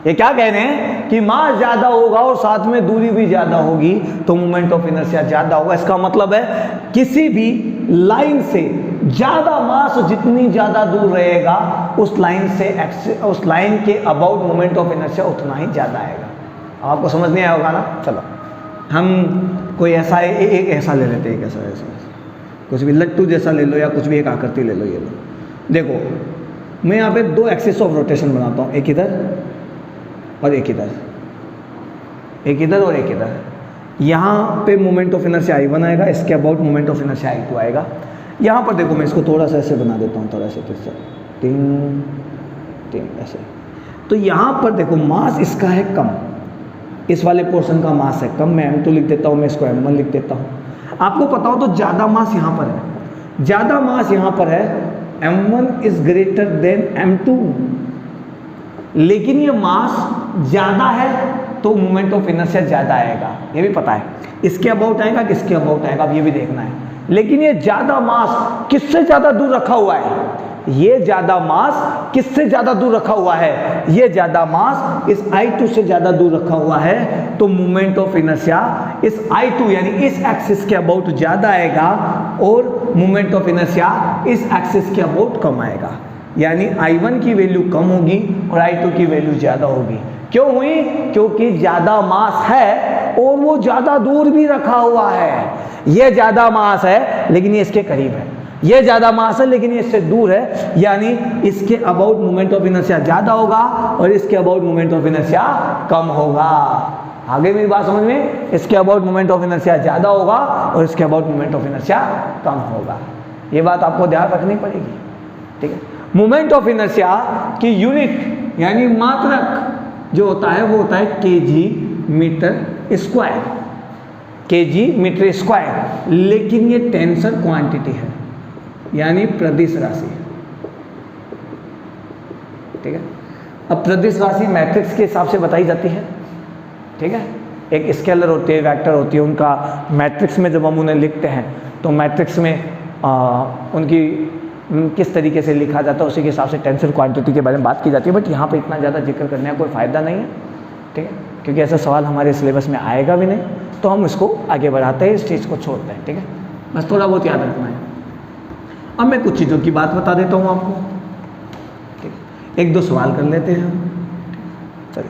ये क्या कह रहे हैं कि मास ज़्यादा होगा और साथ में दूरी भी ज़्यादा होगी तो मोमेंट ऑफ इनर्शिया ज़्यादा होगा। इसका मतलब है किसी भी लाइन से ज़्यादा मास जितनी ज़्यादा दूर रहेगा उस लाइन से उस लाइन के अबाउट मोमेंट ऑफ इनर्शिया उतना ही ज़्यादा आएगा। आपको समझ नहीं आया होगा ना। चलो हम कोई ऐसा एक ऐसा ले लेते हैं, ऐसा कुछ भी लट्टू जैसा ले लो या कुछ भी एक आकृति ले लो। ये लो, देखो मैं यहाँ पे दो एक्सिस ऑफ रोटेशन बनाता हूँ, एक इधर और एक इधर, एक इधर और एक इधर। यहाँ पे मोमेंट ऑफ इनर्शिया I1 आएगा, इसके about moment of inertia I2 आएगा। यहाँ पर देखो मैं इसको थोड़ा सा ऐसे बना देता हूँ, थोड़ा सा फिर से टिंग टिंग ऐसे। तो यहाँ पर देखो मास इसका है कम, इस वाले पोर्शन का मास है कम, मैं M2 लिख देता हूँ, मैं इसको M1 लिख देता हूँ। आपको पता हो तो ज़्यादा मास यहाँ पर है, ज़्यादा मास यहाँ पर है, M1 is greater than M2, लेकिन ये मास ज़्यादा है तो मोमेंट ऑफ इनर्शिया ज़्यादा आएगा, ये भी पता है। इसके अबाउट आएगा किसके अबाउट आएगा अब ये भी देखना है। लेकिन ये ज़्यादा मास किससे ज़्यादा दूर रखा हुआ है, ये ज़्यादा मास किससे ज़्यादा दूर रखा हुआ है, ये ज़्यादा मास इस I2 से ज़्यादा दूर रखा हुआ है, तो मोमेंट ऑफ इनर्शिया इस I2 यानी इस एक्सिस के अबाउट ज़्यादा आएगा और मोमेंट ऑफ इनर्शिया इस एक्सिस के अबाउट कम आएगा। यानी I1 की वैल्यू कम होगी और I2 की वैल्यू ज़्यादा होगी। क्यों हुई? क्योंकि ज़्यादा मास है और वो ज़्यादा दूर भी रखा हुआ है। ये ज़्यादा मास है लेकिन ये इसके करीब है, ये ज़्यादा मास है लेकिन ये इससे दूर है, यानी इसके अबाउट मोमेंट ऑफ इनर्शिया ज़्यादा होगा और इसके अबाउट मोमेंट ऑफ इनर्शिया कम होगा। आगे मेरी बात समझ में? इसके अबाउट मोमेंट ऑफ इनर्शिया ज़्यादा होगा और इसके अबाउट मोमेंट ऑफ इनर्शिया कम होगा। ये बात आपको ध्यान रखनी पड़ेगी, ठीक है। मोमेंट ऑफ इनर्शिया की यूनिट यानी मात्रक जो होता है वो होता है kg metre square, kg metre square, लेकिन ये टेंसर क्वांटिटी है यानी प्रदिश राशि, ठीक है। अब प्रदिश राशि मैट्रिक्स के हिसाब से बताई जाती है, ठीक है। एक स्केलर होती है, वेक्टर होती है, उनका मैट्रिक्स में जब हम उन्हें लिखते हैं तो मैट्रिक्स में उनकी किस तरीके से लिखा जाता है उसी के हिसाब से टेंसर क्वांटिटी के बारे में बात की जाती है। बट यहाँ पे इतना ज़्यादा जिक्र करने का कोई फ़ायदा नहीं है, ठीक है, क्योंकि ऐसा सवाल हमारे सिलेबस में आएगा भी नहीं, तो हम इसको आगे बढ़ाते हैं, इस चीज़ को छोड़ते हैं, ठीक है। बस थोड़ा बहुत याद रखना है। अब मैं कुछ चीज़ों की बात बता देता हूँ आपको, ठीक है। एक दो सवाल कर लेते हैं हम। चलिए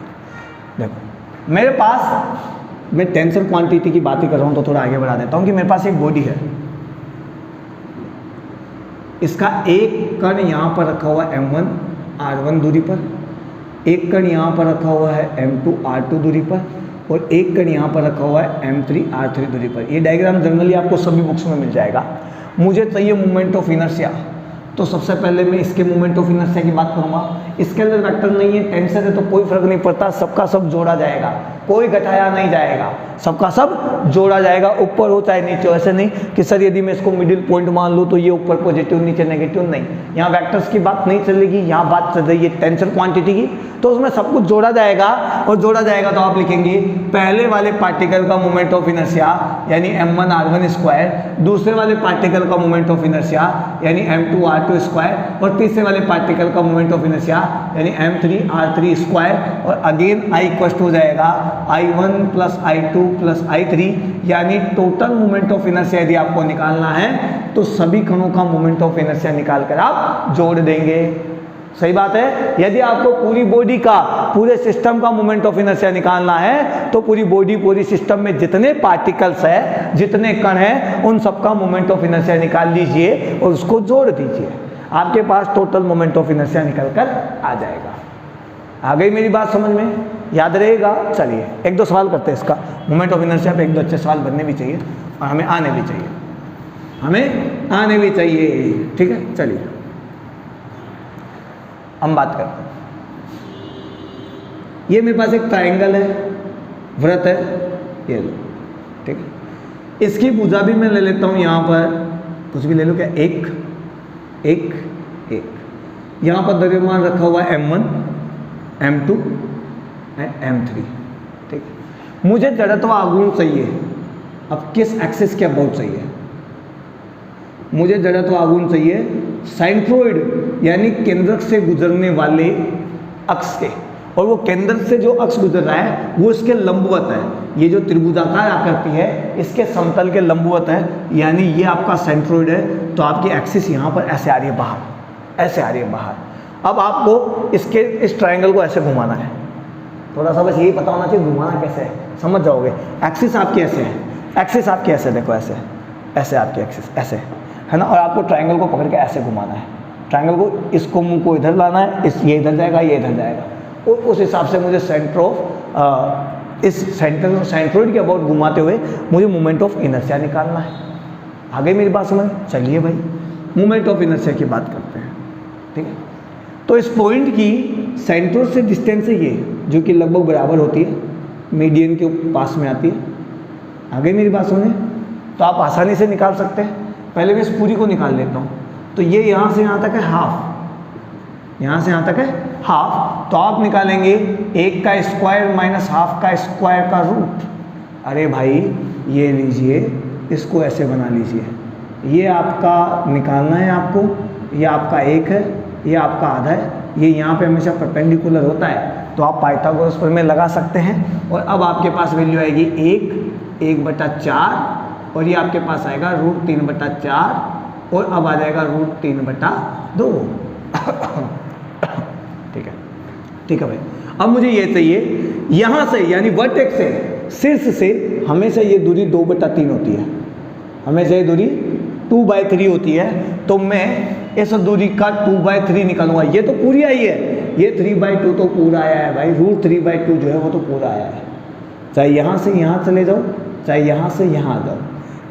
देखो, मेरे पास मैं टेंसर क्वांटिटी की बात ही कर रहा हूँ तो थोड़ा आगे बढ़ा देता हूँ कि मेरे पास एक बॉडी है, इसका एक कण यहाँ पर रखा हुआ है M1 R1 दूरी पर, एक कण यहाँ पर रखा हुआ है M2 R2 दूरी पर और एक कण यहाँ पर रखा हुआ है M3 R3 दूरी पर। ये डायग्राम जनरली आपको सभी बुक्स में मिल जाएगा। मुझे चाहिए मोमेंट ऑफ इनर्शिया, तो सबसे पहले मैं इसके मोमेंट ऑफ इनर्शिया की बात करूँगा। इसके अंदर वेक्टर नहीं है, टेंसर है, तो कोई फर्क नहीं पड़ता, सबका सब जोड़ा जाएगा, कोई घटाया नहीं जाएगा, सबका सब जोड़ा जाएगा, ऊपर हो चाहे नीचे। ऐसे नहीं कि सर यदि मैं इसको मिडिल पॉइंट मान लूँ तो ये ऊपर पॉजिटिव नीचे नेगेटिव, नहीं, यहाँ वेक्टर्स की बात नहीं चलेगी, यहाँ बात चल रही है टेंसर क्वांटिटी की, तो उसमें सब कुछ जोड़ा जाएगा। और जोड़ा जाएगा तो आप लिखेंगे पहले वाले पार्टिकल का मोमेंट ऑफ इनर्शिया यानी M1 R1 स्क्वायर, दूसरे वाले पार्टिकल का मोमेंट ऑफ इनर्शिया यानी M2 R2 स्क्वायर और तीसरे वाले पार्टिकल का मोमेंट ऑफ इनर्शिया यानी M3 R3 स्क्वायर। और अगेन I इक्वल हो जाएगा I1 plus I2 plus I3, यानी टोटल मोमेंट ऑफ इनर्शिया यदि आपको निकालना है तो सभी कणों का मोमेंट ऑफ इनर्शिया निकाल कर आप जोड़ देंगे। सही बात है। यदि आपको पूरी बॉडी का, पूरे सिस्टम का मोमेंट ऑफ इनर्शिया निकालना है तो पूरी बॉडी, पूरी सिस्टम में जितने पार्टिकल्स है, जितने कण हैं, उन सबका मोमेंट ऑफ इनर्शिया निकाल लीजिए और उसको जोड़ दीजिए, आपके पास टोटल मोमेंट ऑफ इनर्शिया निकल कर आ जाएगा। आ गई मेरी बात समझ में? याद रहेगा। चलिए एक दो सवाल करते हैं इसका, मोमेंट ऑफ इनर्शिया पे एक दो अच्छे सवाल बनने भी चाहिए और हमें आने भी चाहिए, हमें आने भी चाहिए, ठीक है। चलिए हम बात करते हैं। ये मेरे पास एक ट्रायंगल है, वृत्त है, ये लो, ठीक है। इसकी भुजा भी मैं ले लेता हूँ, यहाँ पर कुछ भी ले लो, क्या, एक एक एक। यहाँ पर द्रव्यमान रखा हुआ है m1, m2 एंड m3, ठीक। मुझे जड़त्व आघूर्ण चाहिए, अब किस एक्सिस के अबाउट चाहिए? मुझे जड़त्व आघूर्ण चाहिए सेंट्रोइड यानी केंद्रक से गुजरने वाले अक्ष के, और वो केंद्र से जो अक्ष गुजर रहा है वो इसके लंबवत है। ये जो त्रिभुजाकार आकृति है इसके समतल के लंबवत है, यानी ये आपका सेंट्रोइड है। तो आपकी एक्सिस यहाँ पर ऐसे आ रही है बाहर, ऐसे आ रही है बाहर। अब आपको इसके इस ट्रायंगल को ऐसे घुमाना है, थोड़ा सा बस यही पता होना चाहिए घुमाना कैसे है, समझ जाओगे। एक्सिस आपकी ऐसे है, एक्सिस आपकी ऐसे, देखो ऐसे, ऐसे आपकी एक्सिस ऐसे है ना, और आपको ट्रायंगल को पकड़ के ऐसे घुमाना है। ट्रायंगल को, इसको मुंह को इधर लाना है, ये इधर जाएगा, ये इधर जाएगा, और उस हिसाब से मुझे सेंटर ऑफ इस सेंट्रोइड के अबाउट घुमाते हुए मुझे मोमेंट ऑफ इनर्शिया निकालना है। आगे मेरी बात समझ? चलिए भाई मोमेंट ऑफ इनर्शिया की बात करते हैं, ठीक है। तो इस पॉइंट की सेंट्रोइड से डिस्टेंस है ये, जो कि लगभग बराबर होती है, मीडियन के पास में आती है। आगे मेरी बात सुने, तो आप आसानी से निकाल सकते हैं। पहले मैं इस पूरी को निकाल लेता हूँ। तो ये यहाँ से यहाँ तक है हाफ, यहाँ से यहाँ तक है हाफ, तो आप निकालेंगे 1 का स्क्वायर माइनस हाफ का स्क्वायर का रूट। अरे भाई ये लीजिए, इसको ऐसे बना लीजिए, ये आपका निकालना है आपको, ये आपका 1 है, ये आपका आधा है, ये यहाँ पे हमेशा परपेंडिकुलर होता है, तो आप पाइथागोरस प्रमेय लगा सकते हैं। और अब आपके पास वैल्यू आएगी 1/4, और ये आपके पास आएगा √3/4, और अब आ जाएगा √3/2। ठीक है, ठीक है भाई। अब मुझे ये चाहिए यहाँ से, यानी वर्टेक्स से, शीर्ष से हमेशा ये दूरी 2/3 होती है, हमेशा ये दूरी 2/3 होती है। तो मैं इस दूरी का 2/3 निकालूंगा। ये तो पूरी आई है, ये 3/2 तो पूरा आया है भाई, √3/2 जो है वो तो पूरा आया है। चाहे यहाँ से यहाँ चले जाओ, चाहे यहाँ से यहाँ आ जाओ,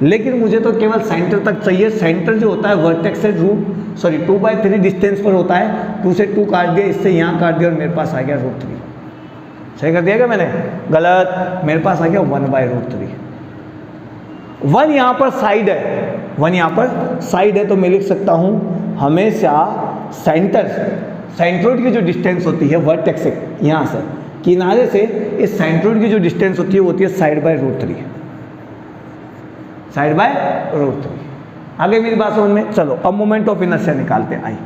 लेकिन मुझे तो केवल सेंटर तक चाहिए। सेंटर जो होता है वर्टेक्स से 2/3 डिस्टेंस पर होता है। 2 से 2 काट दिया, इससे यहाँ काट दिया, और मेरे पास आ गया √3। सही कर दिया क्या मैंने? गलत, मेरे पास आ गया 1/√3। 1 यहाँ पर साइड है, 1 यहाँ पर साइड है, तो मैं लिख सकता हूँ हमेशा सेंट्रोइड की जो डिस्टेंस होती है वर्टेक्स से, यहाँ से किनारे से, इस सेंट्रोइड की जो डिस्टेंस होती है वो होती है साइड/√3, साइड/√3। आगे मेरी बात समझ में? चलो अब मोमेंट ऑफ इनर्शिया निकालते हैं। आई,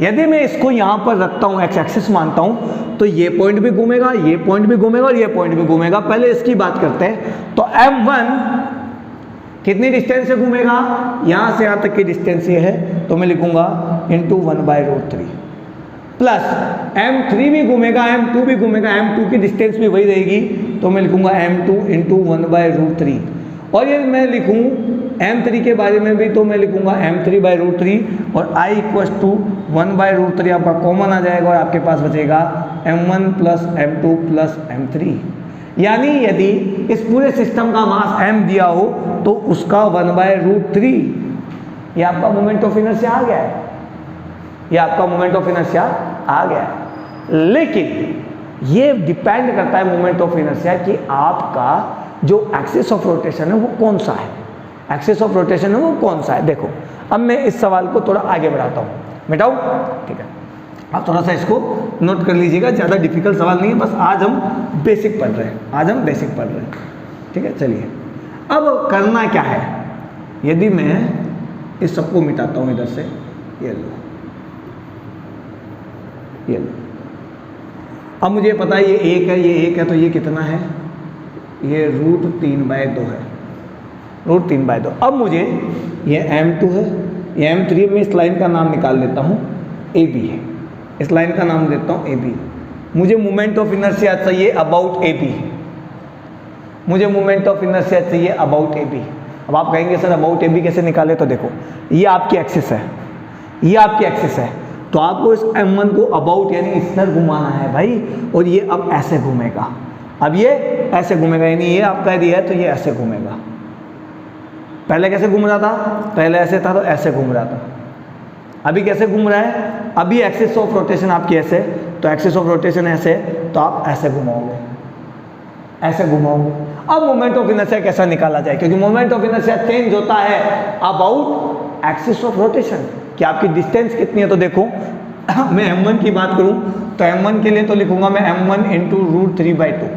यदि मैं इसको यहाँ पर रखता हूँ, एक्स एक्सिस मानता हूँ, तो ये पॉइंट भी घूमेगा, ये पॉइंट भी घूमेगा, और ये पॉइंट भी घूमेगा। पहले इसकी बात करते हैं। तो m1 कितनी डिस्टेंस से घूमेगा? यहाँ से यहाँ तक की डिस्टेंस ये है, तो मैं लिखूंगा × 1/√3, प्लस m3 भी घूमेगा, m2 भी घूमेगा, m2 की डिस्टेंस भी वही रहेगी, तो मैं लिखूंगा m2 × 1/√3। और ये मैं लिखूं m3 के बारे में भी, तो मैं लिखूंगा m3/√3, और I = 1/√3 आपका कॉमन आ जाएगा, और आपके पास बचेगा m1 + m2 + m3। यानी यदि इस पूरे सिस्टम का मास m दिया हो तो उसका 1/√3, ये आपका मोमेंट ऑफ इनर्शिया आ गया है, ये आपका मोमेंट ऑफ इनर्शिया आ गया है। लेकिन ये डिपेंड करता है मोमेंट ऑफ इनर्शिया कि आपका जो एक्सिस ऑफ रोटेशन है वो कौन सा है, एक्सिस ऑफ रोटेशन है वो कौन सा है। देखो अब मैं इस सवाल को थोड़ा आगे बढ़ाता हूँ, मिटाऊँ? ठीक है, आप थोड़ा सा इसको नोट कर लीजिएगा, ज़्यादा डिफिकल्ट सवाल नहीं है, बस आज हम बेसिक पढ़ रहे हैं, आज हम बेसिक पढ़ रहे हैं। ठीक है, चलिए अब करना क्या है। यदि मैं इस सबको मिटाता हूँ इधर से, ये लो, ये लो। अब मुझे पता है ये 1 है, ये 1 है, तो ये कितना है? ये √3/2 है, √3/2। अब मुझे ये m2 है, ये m3, मैं इस लाइन का नाम निकाल लेता हूँ AB है, इस लाइन का नाम देता हूँ AB। मुझे मोमेंट ऑफ इनर्शिया चाहिए अबाउट AB, मुझे मोमेंट ऑफ इनर्शिया चाहिए अबाउट AB। अब आप कहेंगे सर अबाउट AB कैसे निकाले? तो देखो ये आपकी एक्सिस है, ये आपकी एक्सिस है, तो आपको इस M1 को अबाउट यानी इस तरह घुमाना है भाई, और ये अब ऐसे घूमेगा, अब ये ऐसे घूमेगा, यानी ये आपका यदि है तो ये ऐसे घूमेगा। पहले कैसे घूम रहा था, पहले ऐसे था तो ऐसे घूम रहा था, अभी कैसे घूम रहा है, अभी एक्सिस ऑफ रोटेशन आपकी ऐसे, तो एक्सिस ऑफ रोटेशन ऐसे, तो आप ऐसे घुमाओगे, ऐसे घुमाओगे। अब मोमेंट ऑफ इनर्शिया कैसा निकाला जाए, क्योंकि मोमेंट ऑफ इनर्शिया चेंज होता है अबाउट एक्सिस ऑफ रोटेशन, कि आपकी डिस्टेंस कितनी है। तो देखो मैं M1 की बात करूं तो M1 के लिए तो लिखूंगा मैं M1 इंटू √3/2,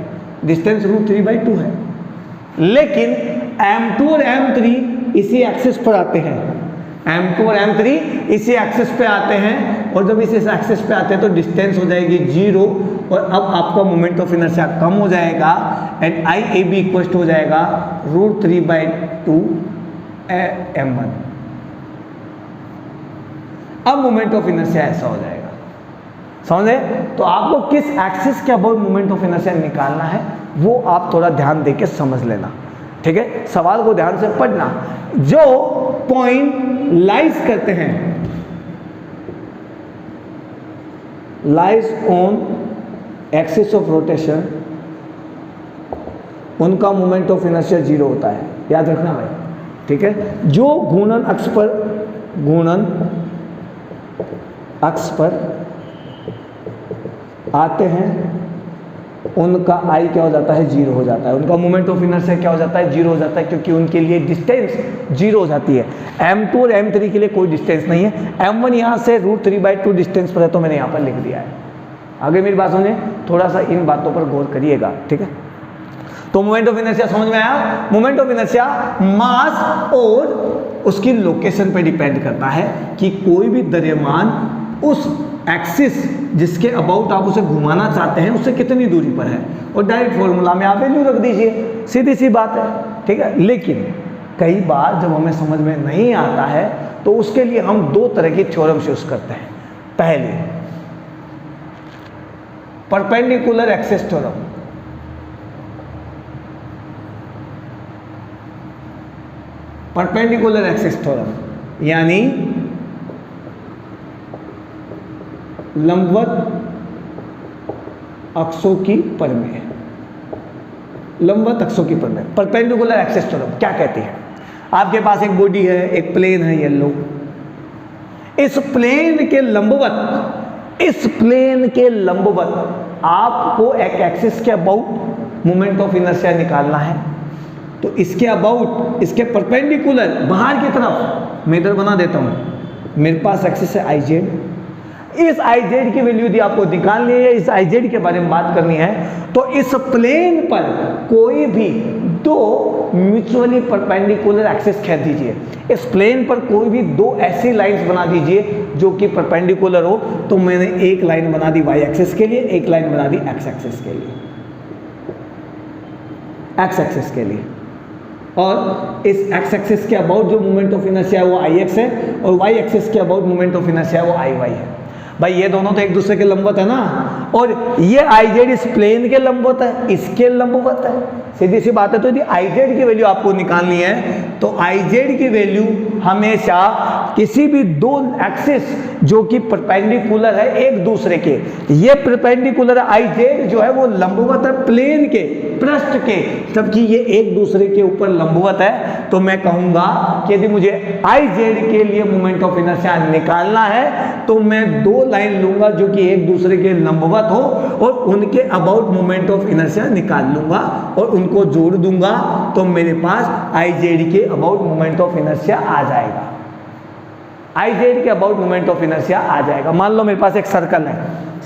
डिस्टेंस √3/2 है, लेकिन M2 और M3 इसी एक्सिस पर आते हैं, M2 और M3 इसी एक्सिस पे आते हैं, और जब इस एक्सिस पे आते हैं तो डिस्टेंस हो जाएगी 0, और अब आपका मोमेंट ऑफ इनर्शिया कम हो जाएगा, एंड IAB इक्वल हो जाएगा √3/2 M1। अब मोमेंट ऑफ इनर्शिया ऐसा हो जाएगा, समझे। तो आपको किस एक्सिस के अबाउट मोमेंट ऑफ इनर्शिया निकालना है वो आप थोड़ा ध्यान देके समझ लेना, ठीक है। सवाल को ध्यान से पढ़ना। जो पॉइंट लाइज करते हैं, lies on axis of rotation, उनका मोमेंट ऑफ इनर्शिया 0 होता है, याद रखना भाई, ठीक है। जो घूर्णन अक्ष पर, घूर्णन अक्ष पर आते हैं उनका I क्या हो जाता है, 0 हो जाता है, उनका मोमेंट ऑफ इनर्शिया क्या हो जाता है, 0 हो जाता है, क्योंकि उनके लिए डिस्टेंस 0 हो जाती है। M2 और M3 के लिए कोई डिस्टेंस नहीं है, M1 यहाँ से √3/2 डिस्टेंस पर है, तो मैंने यहाँ पर लिख दिया है। आगे मेरी बात सुनिए, थोड़ा सा इन बातों पर गौर करिएगा, ठीक है। तो मोमेंट ऑफ इनर्शिया समझ में आया। मोमेंट ऑफ इनर्शिया मास और उसकी लोकेशन पे डिपेंड करता है कि कोई भी द्रव्यमान उस एक्सिस जिसके अबाउट आप उसे घुमाना चाहते हैं उससे कितनी दूरी पर है, और डायरेक्ट फॉर्मूला में आप वैल्यू रख दीजिए, सीधी सी बात है, ठीक है। लेकिन कई बार जब हमें समझ में नहीं आता है तो उसके लिए हम 2 तरह की थ्योरम्स यूज करते हैं। पहले perpendicular axis theorem, perpendicular axis theorem यानी लंबवत अक्षों की परिमेय, लंबवत अक्षों की परिमेय। परपेंडिकुलर एक्सिस थ्योरम क्या कहती है, आपके पास एक बॉडी है, एक प्लेन है येलो, इस प्लेन के लंबवत, इस प्लेन के लंबवत आपको एक एक्सिस के अबाउट मोमेंट ऑफ इनर्शिया निकालना है। तो इसके अबाउट, इसके परपेंडिकुलर बाहर की तरफ मैं इधर बना देता हूं, मेरे पास एक्सिस है IZ, इस IZ की वैल्यू यदि आपको निकालनी है, इस IZ के बारे में बात करनी है, तो इस प्लेन पर कोई भी 2 म्यूचुअली परपेंडिकुलर एक्सिस खींच दीजिए। इस प्लेन पर कोई भी 2 ऐसी लाइंस बना दीजिए जो कि परपेंडिकुलर हो। तो मैंने एक लाइन बना दी Y एक्सिस के लिए, एक लाइन बना दी X एक्सिस के लिए, X एक्सिस के लिए, और इस X एक्सिस के अबाउट जो मोमेंट ऑफ इनर्शिया है वो IX है, और Y एक्सिस के अबाउट मोमेंट ऑफ इनर्शिया है वो IY है। भाई ये दोनों तो एक दूसरे के लंबवत है ना, और ये IZ इस प्लेन के लंबवत है, इसके लंबवत है, सीधी सी बात है। तो यदि IZ की वैल्यू आपको निकालनी है तो IZ की वैल्यू हमेशा किसी भी 2 एक्सिस जो कि परपेंडिकुलर है एक दूसरे के, ये परपेंडिकुलर IZ जो है वो लंबवत है प्लेन के, पृष्ठ के, जबकि ये एक दूसरे के ऊपर लंबवत है। तो मैं कहूंगा कि यदि मुझे IZ के लिए मोमेंट ऑफ इनर्शिया निकालना है तो मैं 2 लाइन लूंगा जो कि एक दूसरे के लंबवत हो, और उनके अबाउट मोमेंट ऑफ इनर्शिया निकाल लूंगा और उनको जोड़ दूंगा, तो मेरे पास IZ के अबाउट मोमेंट ऑफ इनर्शिया आ जाएगा, IZ के अबाउट मोमेंट ऑफ इनर्शिया आ जाएगा। मान लो मेरे पास एक सर्कल है,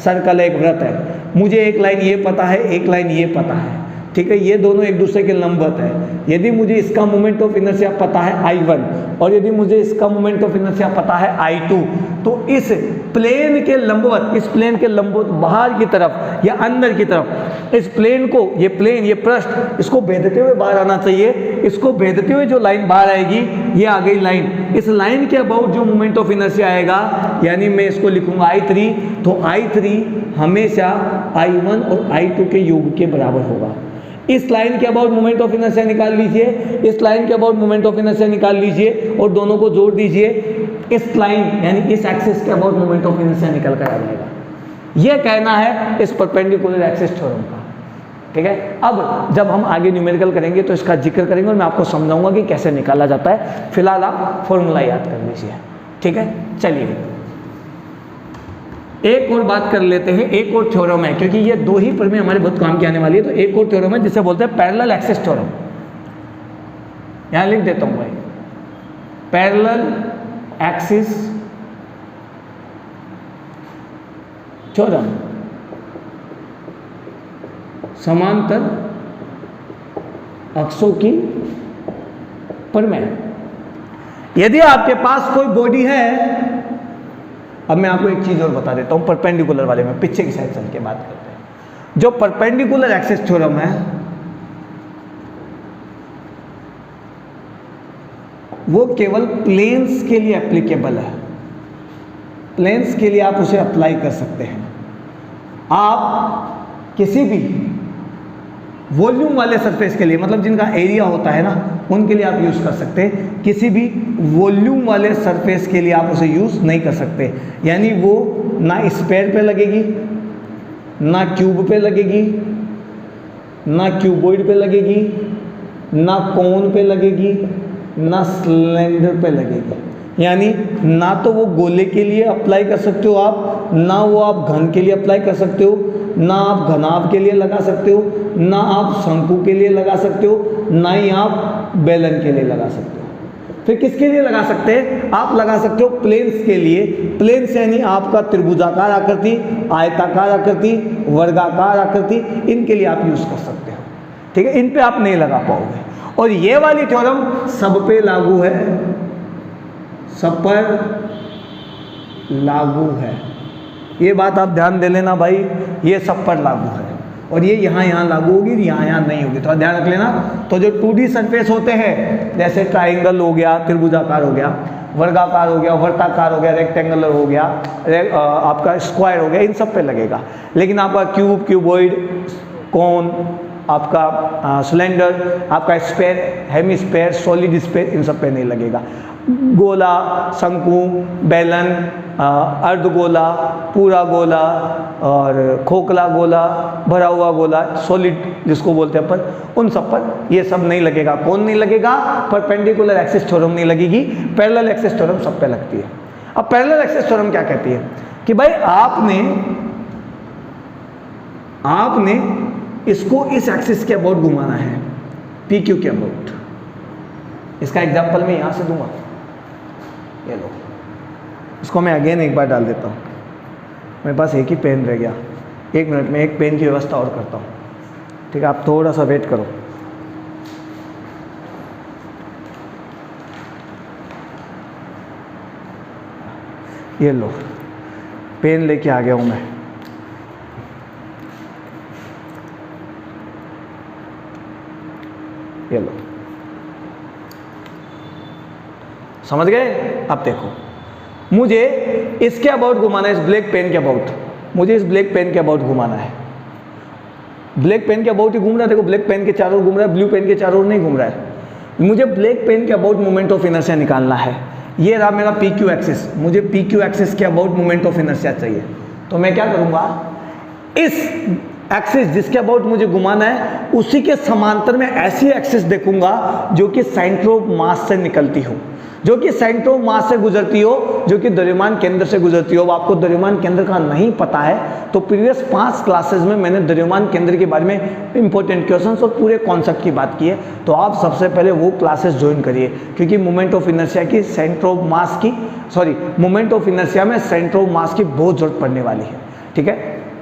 सर्कल है, एक वृत्त है, मुझे एक लाइन ये पता है, एक लाइन ये पता है, ठीक है, ये दोनों एक दूसरे के लंबवत है। यदि मुझे इसका मोमेंट ऑफ इनर्शिया पता है I1 और यदि मुझे इसका मोमेंट ऑफ इनर्शिया पता है I2, तो इस प्लेन के लंबवत, इस प्लेन के लंबवत बाहर की तरफ या अंदर की तरफ, इस प्लेन को, ये प्लेन, ये पृष्ठ, इसको भेदते हुए बाहर आना चाहिए। इसको भेदते हुए जो लाइन बाहर आएगी ये आ गई लाइन, इस लाइन के अबाउट जो मोमेंट ऑफ इनर्शिया आएगा, यानी मैं इसको लिखूंगा I3, तो I3 हमेशा I1 और I2 के योग के बराबर होगा। इस लाइन के अबाउट मोमेंट ऑफ इनर्शिया निकाल लीजिए, इस लाइन के अबाउट मोमेंट ऑफ इनर्शिया निकाल लीजिए और दोनों को जोड़ दीजिए। इस लाइन यानी इस एक्सिस के अबाउट मोमेंट ऑफ इनर्शिया निकल कर आ जाएगा। ये कहना है इस परपेंडिकुलर एक्सिस थ्योरम का। ठीक है, अब जब हम आगे न्यूमेरिकल करेंगे तो इसका जिक्र करेंगे और मैं आपको समझाऊंगा कि कैसे निकाला जाता है। फिलहाल आप फॉर्मूला याद कर लीजिए। ठीक है, चलिए एक और बात कर लेते हैं। एक और थ्योरम है, क्योंकि ये दो ही प्रमेय हमारे बहुत काम की आने वाली है, तो एक और थ्योरम है जिसे बोलते हैं पैरेलल एक्सिस थ्योरम। यहां लिख देता हूं भाई, पैरेलल एक्सिस थ्योरम, समांतर अक्षों की प्रमेय। यदि आपके पास कोई बॉडी है, अब मैं आपको एक चीज और बता देता हूं परपेंडिकुलर वाले में, पीछे की साइड चल के बात करते हैं। जो परपेंडिकुलर एक्सिस थ्योरम है वो केवल प्लेन्स के लिए एप्लीकेबल है। प्लेन्स के लिए आप उसे अप्लाई कर सकते हैं। आप किसी भी वॉल्यूम वाले सरफेस के लिए, मतलब जिनका एरिया होता है ना, उनके लिए आप यूज़ कर सकते हैं। किसी भी वॉल्यूम वाले सरफेस के लिए आप उसे यूज़ नहीं कर सकते। यानी वो ना स्फेयर पे लगेगी, ना क्यूब पे लगेगी, ना क्यूबॉइड पे लगेगी, ना कोन पे लगेगी, ना सिलेंडर पे लगेगी। यानी ना तो वो गोले के लिए अप्लाई कर सकते हो आप, ना वो आप घन के लिए अप्लाई कर सकते हो, ना आप घनाभ के लिए लगा सकते हो, ना आप शंकु के लिए लगा सकते हो, ना ही आप बेलन के लिए लगा सकते हो। फिर किसके लिए लगा सकते हैं? आप लगा सकते हो प्लेन्स के लिए। प्लेन्स यानी आपका त्रिभुजाकार आकृति, आयताकार आकृति, वर्गाकार आकृति, इनके लिए आप यूज कर सकते हो। ठीक है, इन पे आप नहीं लगा पाओगे। और ये वाली थ्योरम सब पे लागू है, सब पर लागू है। ये बात आप ध्यान दे लेना भाई, ये सब पर लागू है और ये यहाँ लागू होगी, यहाँ नहीं होगी। थोड़ा ध्यान रख लेना। तो जो 2D सरफेस होते हैं, जैसे ट्राइंगल हो गया, त्रिभुजाकार हो गया, वर्गाकार हो गया, वर्ताकार हो गया, रेक्टेंगुलर हो गया, आपका स्क्वायर हो गया, इन सब पे लगेगा। लेकिन आपका क्यूब, क्यूबॉइड, कोन, आपका सिलेंडर, आपका स्फेयर, हेमिस्फेयर, सॉलिड स्फेयर, इन सब पे नहीं लगेगा। गोला, शंकु, बेलन, अर्धगोला, पूरा गोला और खोखला गोला, भरा हुआ गोला, सॉलिड जिसको बोलते हैं अपन, उन सब पर ये सब नहीं लगेगा। कौन नहीं लगेगा? परपेंडिकुलर एक्सिस थ्योरम नहीं लगेगी, पैरेलल एक्सिस थ्योरम सब पे लगती है। अब पैरेलल एक्सिस थ्योरम क्या कहती है कि भाई आपने इसको इस एक्सिस के अबाउट घुमाना है, पी क्यू के अबाउट। इसका एग्जांपल मैं यहां से दूंगा, ये लो, इसको मैं अगेन एक बार डाल देता हूँ। मेरे पास एक ही पेन रह गया, 1 मिनट में एक पेन की व्यवस्था और करता हूँ। ठीक है, आप थोड़ा सा वेट करो। ये लो, पेन लेके आ गया हूँ मैं। ये लो, समझ गए? अब देखो, मुझे इसके अबाउट घुमाना है, इस ब्लैक पेन के अबाउट। मुझे इस ब्लैक पेन के अबाउट घुमाना है। ब्लैक पेन के अबाउट ही घूम रहा है। देखो, ब्लैक पेन के चारों ओर घूम रहा है, ब्लू पेन के चारों ओर नहीं घूम रहा है। मुझे ब्लैक पेन के अबाउट मोमेंट ऑफ इनर्शिया निकालना है। ये रहा मेरा पी क्यू एक्सिस। मुझे पी क्यू एक्सिस के अबाउट मोमेंट ऑफ इनर्शिया चाहिए। तो मैं क्या करूँगा, इस एक्सिस जिसके अबाउट मुझे घुमाना है, उसी के समांतर में ऐसी एक्सिस देखूंगा जो कि सेंटर ऑफ मास से निकलती हो, जो कि सेंटर ऑफ मास से गुजरती हो, जो कि द्रव्यमान केंद्र से गुजरती हो। अब आपको द्रव्यमान केंद्र का नहीं पता है तो प्रीवियस 5 क्लासेस में मैंने द्रव्यमान केंद्र के बारे में इंपॉर्टेंट क्वेश्चंस और पूरे कॉन्सेप्ट की बात की है। तो आप सबसे पहले वो क्लासेस ज्वाइन करिए, क्योंकि मोमेंट ऑफ इनर्शिया की सेंटर ऑफ मास की मोमेंट ऑफ इनर्शिया में सेंटर ऑफ मास की बहुत जरूरत पड़ने वाली है। ठीक है,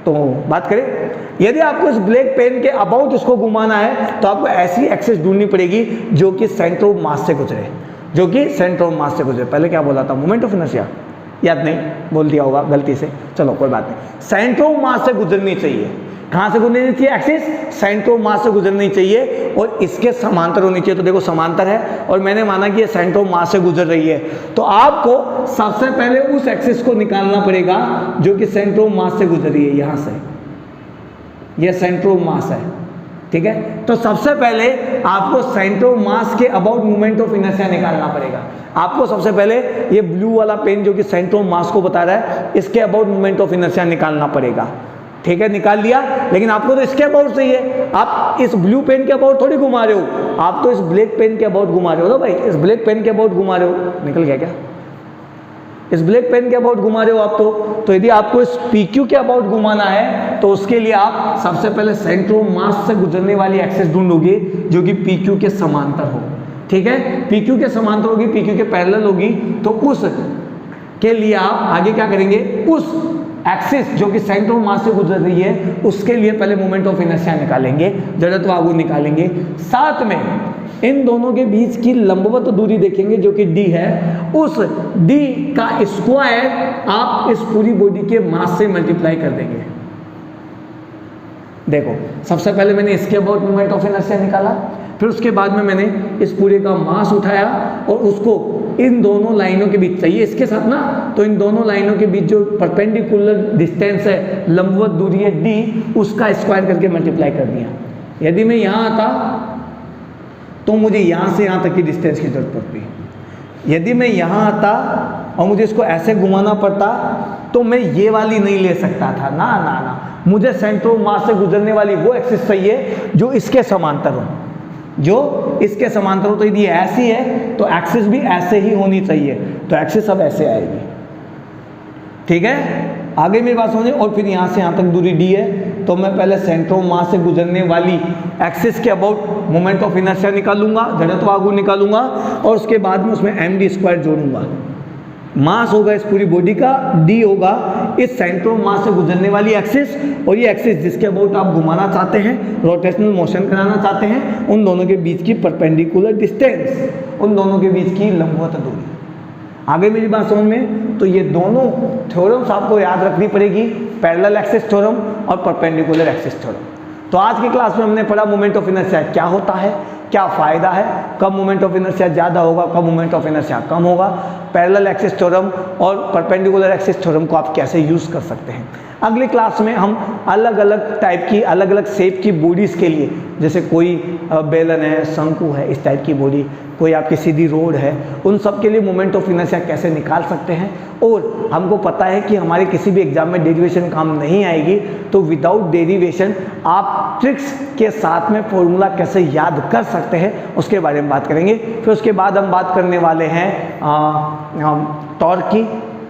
तो बात करें, यदि आपको इस ब्लैक पेन के अबाउट इसको घुमाना है तो आपको ऐसी एक्सिस ढूंढनी पड़ेगी जो कि सेंटर ऑफ मास से गुजरे, जो कि सेंटर ऑफ मास से गुजरे। पहले क्या बोला था? मोमेंट ऑफ इनर्शिया, याद नहीं? बोल दिया होगा गलती से, चलो कोई बात नहीं। सेंटर ऑफ मास से गुजरनी चाहिए। कहाँ से गुजरनी चाहिए एक्सिस? सेंटर ऑफ मास से गुजरनी चाहिए और इसके समांतर होनी चाहिए। तो देखो समांतर है और मैंने माना कि ये सेंटर ऑफ मास से गुजर रही है, तो आपको सबसे पहले उस एक्सिस को निकालना पड़ेगा जो कि सेंटर ऑफ मास से गुजर रही है। यहाँ से ये सेंटर ऑफ मास है। ठीक है। तो सबसे पहले आपको सेंटर ऑफ मास के अबाउट मोमेंट ऑफ इनर्शिया निकालना पड़ेगा। आपको सबसे पहले ये ब्लू वाला पेन जो कि सेंटर ऑफ मास को बता रहा है, इसके अबाउट मोमेंट ऑफ इनर्शिया निकालना पड़ेगा, ठीक है। निकाल लिया, लेकिन आपको तो इसके अबाउट चाहिए। आप इस ब्लू पेन के अबाउट थोड़ी घुमा रहे हो, आप तो इस ब्लैक पेन के अबाउट घुमा रहे हो ना भाई, इस ब्लैक पेन के अबाउट घुमा रहे हो। निकल गया क्या? इस ब्लैक पेन के अबाउट घुमा रहे हो आप तो यदि आपको इस PQ के अबाउट घुमाना है तो उसके लिए आप सबसे पहले सेंटर ऑफ मास से गुजरने वाली एक्सिस ढूंढोगे जो कि PQ के समांतर हो, ठीक है। PQ के समांतर होगी, PQ के पैरेलल होगी, तो उस के लिए आप आगे क्या करेंगे, उस एक्सिस जो कि सेंटर ऑफ मास से गुजर रही है उसके लिए पहले मोमेंट ऑफ इनर्शिया निकालेंगे, जड़त्वाघूर्ण निकालेंगे। साथ में इन दोनों के बीच की लंबवत दूरी देखेंगे जो कि d है, उस d का स्क्वायर आप इस पूरी बॉडी के मास से मल्टीप्लाई कर देंगे। देखो, सबसे पहले मैंने इसके अबाउट मोमेंट ऑफ इनर्शिया निकाला, फिर उसके बाद में मैंने इस पूरे का मास उठाया और उसको इन दोनों लाइनों के बीच, चाहिए इसके साथ ना, तो इन दोनों लाइनों के बीच जो परपेंडिकुलर डिस्टेंस है, लंबवत दूरी है d, उसका स्क्वायर करके मल्टीप्लाई कर दिया। यदि मैं यहाँ आता तो मुझे यहाँ से यहाँ तक की डिस्टेंस की जरूरत पड़ती। यदि मैं यहाँ आता और मुझे इसको ऐसे घुमाना पड़ता तो मैं ये वाली नहीं ले सकता था, ना ना ना, मुझे सेंटर ऑफ मास से गुजरने वाली वो एक्सिस चाहिए जो इसके समांतर हो, जो इसके समांतर हो। तो यदि ऐसी है तो एक्सिस भी ऐसे ही होनी चाहिए, तो एक्सिस अब ऐसे आएगी, ठीक है। आगे मेरी बात समझे। और फिर यहाँ से यहाँ तक दूरी d है, तो मैं पहले सेंटर ऑफ मास से गुजरने वाली एक्सिस के अबाउट मोमेंट ऑफ इनर्शिया निकालूंगा, जड़त्वाघूर्ण निकालूंगा, और उसके बाद में उसमें md² जोड़ूंगा। मास होगा इस पूरी बॉडी का, d होगा इस सेंटर ऑफ मास से गुजरने वाली एक्सिस, और ये एक्सिस जिसके अबाउट आप घुमाना चाहते हैं, रोटेशनल मोशन कराना चाहते हैं, उन दोनों के बीच की परपेंडिकुलर डिस्टेंस, उन दोनों के बीच की लंबवत दूरी। आगे मेरी बात समझ में। तो ये दोनों थ्योरम्स आपको याद रखनी पड़ेगी, पैरेलल एक्सिस थ्योरम और परपेंडिकुलर एक्सिस थ्योरम। तो आज की क्लास में हमने पढ़ा मोमेंट ऑफ इनर्शिया क्या होता है, क्या फ़ायदा है, कब मोमेंट ऑफ इनर्शिया ज़्यादा होगा, कब मोमेंट ऑफ इनर्शिया कम होगा, पैरेलल एक्सिस थ्योरम और परपेंडिकुलर एक्सिस थ्योरम को आप कैसे यूज़ कर सकते हैं। अगली क्लास में हम अलग अलग टाइप की, अलग अलग शेप की बॉडीज़ के लिए, जैसे कोई बेलन है, शंकु है, इस टाइप की बॉडी, कोई आपकी सीधी रोड है, उन सब के लिए मोमेंट ऑफ इनर्शिया कैसे निकाल सकते हैं। और हमको पता है कि हमारे किसी भी एग्जाम में डेरिवेशन काम नहीं आएगी, तो विदाउट डेरिवेशन आप ट्रिक्स के साथ में फॉर्मूला कैसे याद कर सकते हैं उसके बारे में बात करेंगे। फिर उसके बाद हम बात करने वाले हैं टॉर्क की,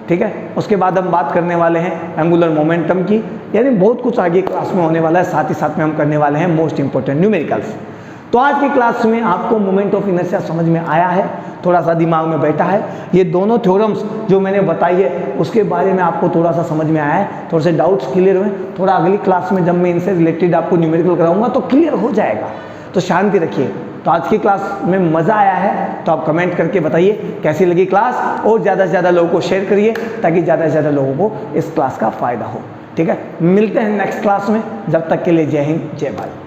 ठीक है। उसके बाद हम बात करने वाले हैं एंगुलर मोमेंटम की, यानी बहुत कुछ आगे क्लास में होने वाला है। साथ ही साथ में हम करने वाले हैं मोस्ट इंपॉर्टेंट न्यूमेरिकल्स। तो आज की क्लास में आपको मोमेंट ऑफ इनर्शिया समझ में आया है, थोड़ा सा दिमाग में बैठा है। ये दोनों थ्योरम्स जो मैंने बताई है उसके बारे में आपको थोड़ा सा समझ में आया है, थोड़े से डाउट्स क्लियर हुए। थोड़ा अगली क्लास में जब मैं इनसे रिलेटेड आपको न्यूमेरिकल कराऊंगा तो क्लियर हो जाएगा, तो शांति रखिए। तो आज की क्लास में मज़ा आया है तो आप कमेंट करके बताइए कैसी लगी क्लास, और ज़्यादा से ज़्यादा लोगों को शेयर करिए ताकि ज़्यादा से ज़्यादा लोगों को इस क्लास का फ़ायदा हो, ठीक है। मिलते हैं नेक्स्ट क्लास में, जब तक के लिए जय हिंद, जय भारत।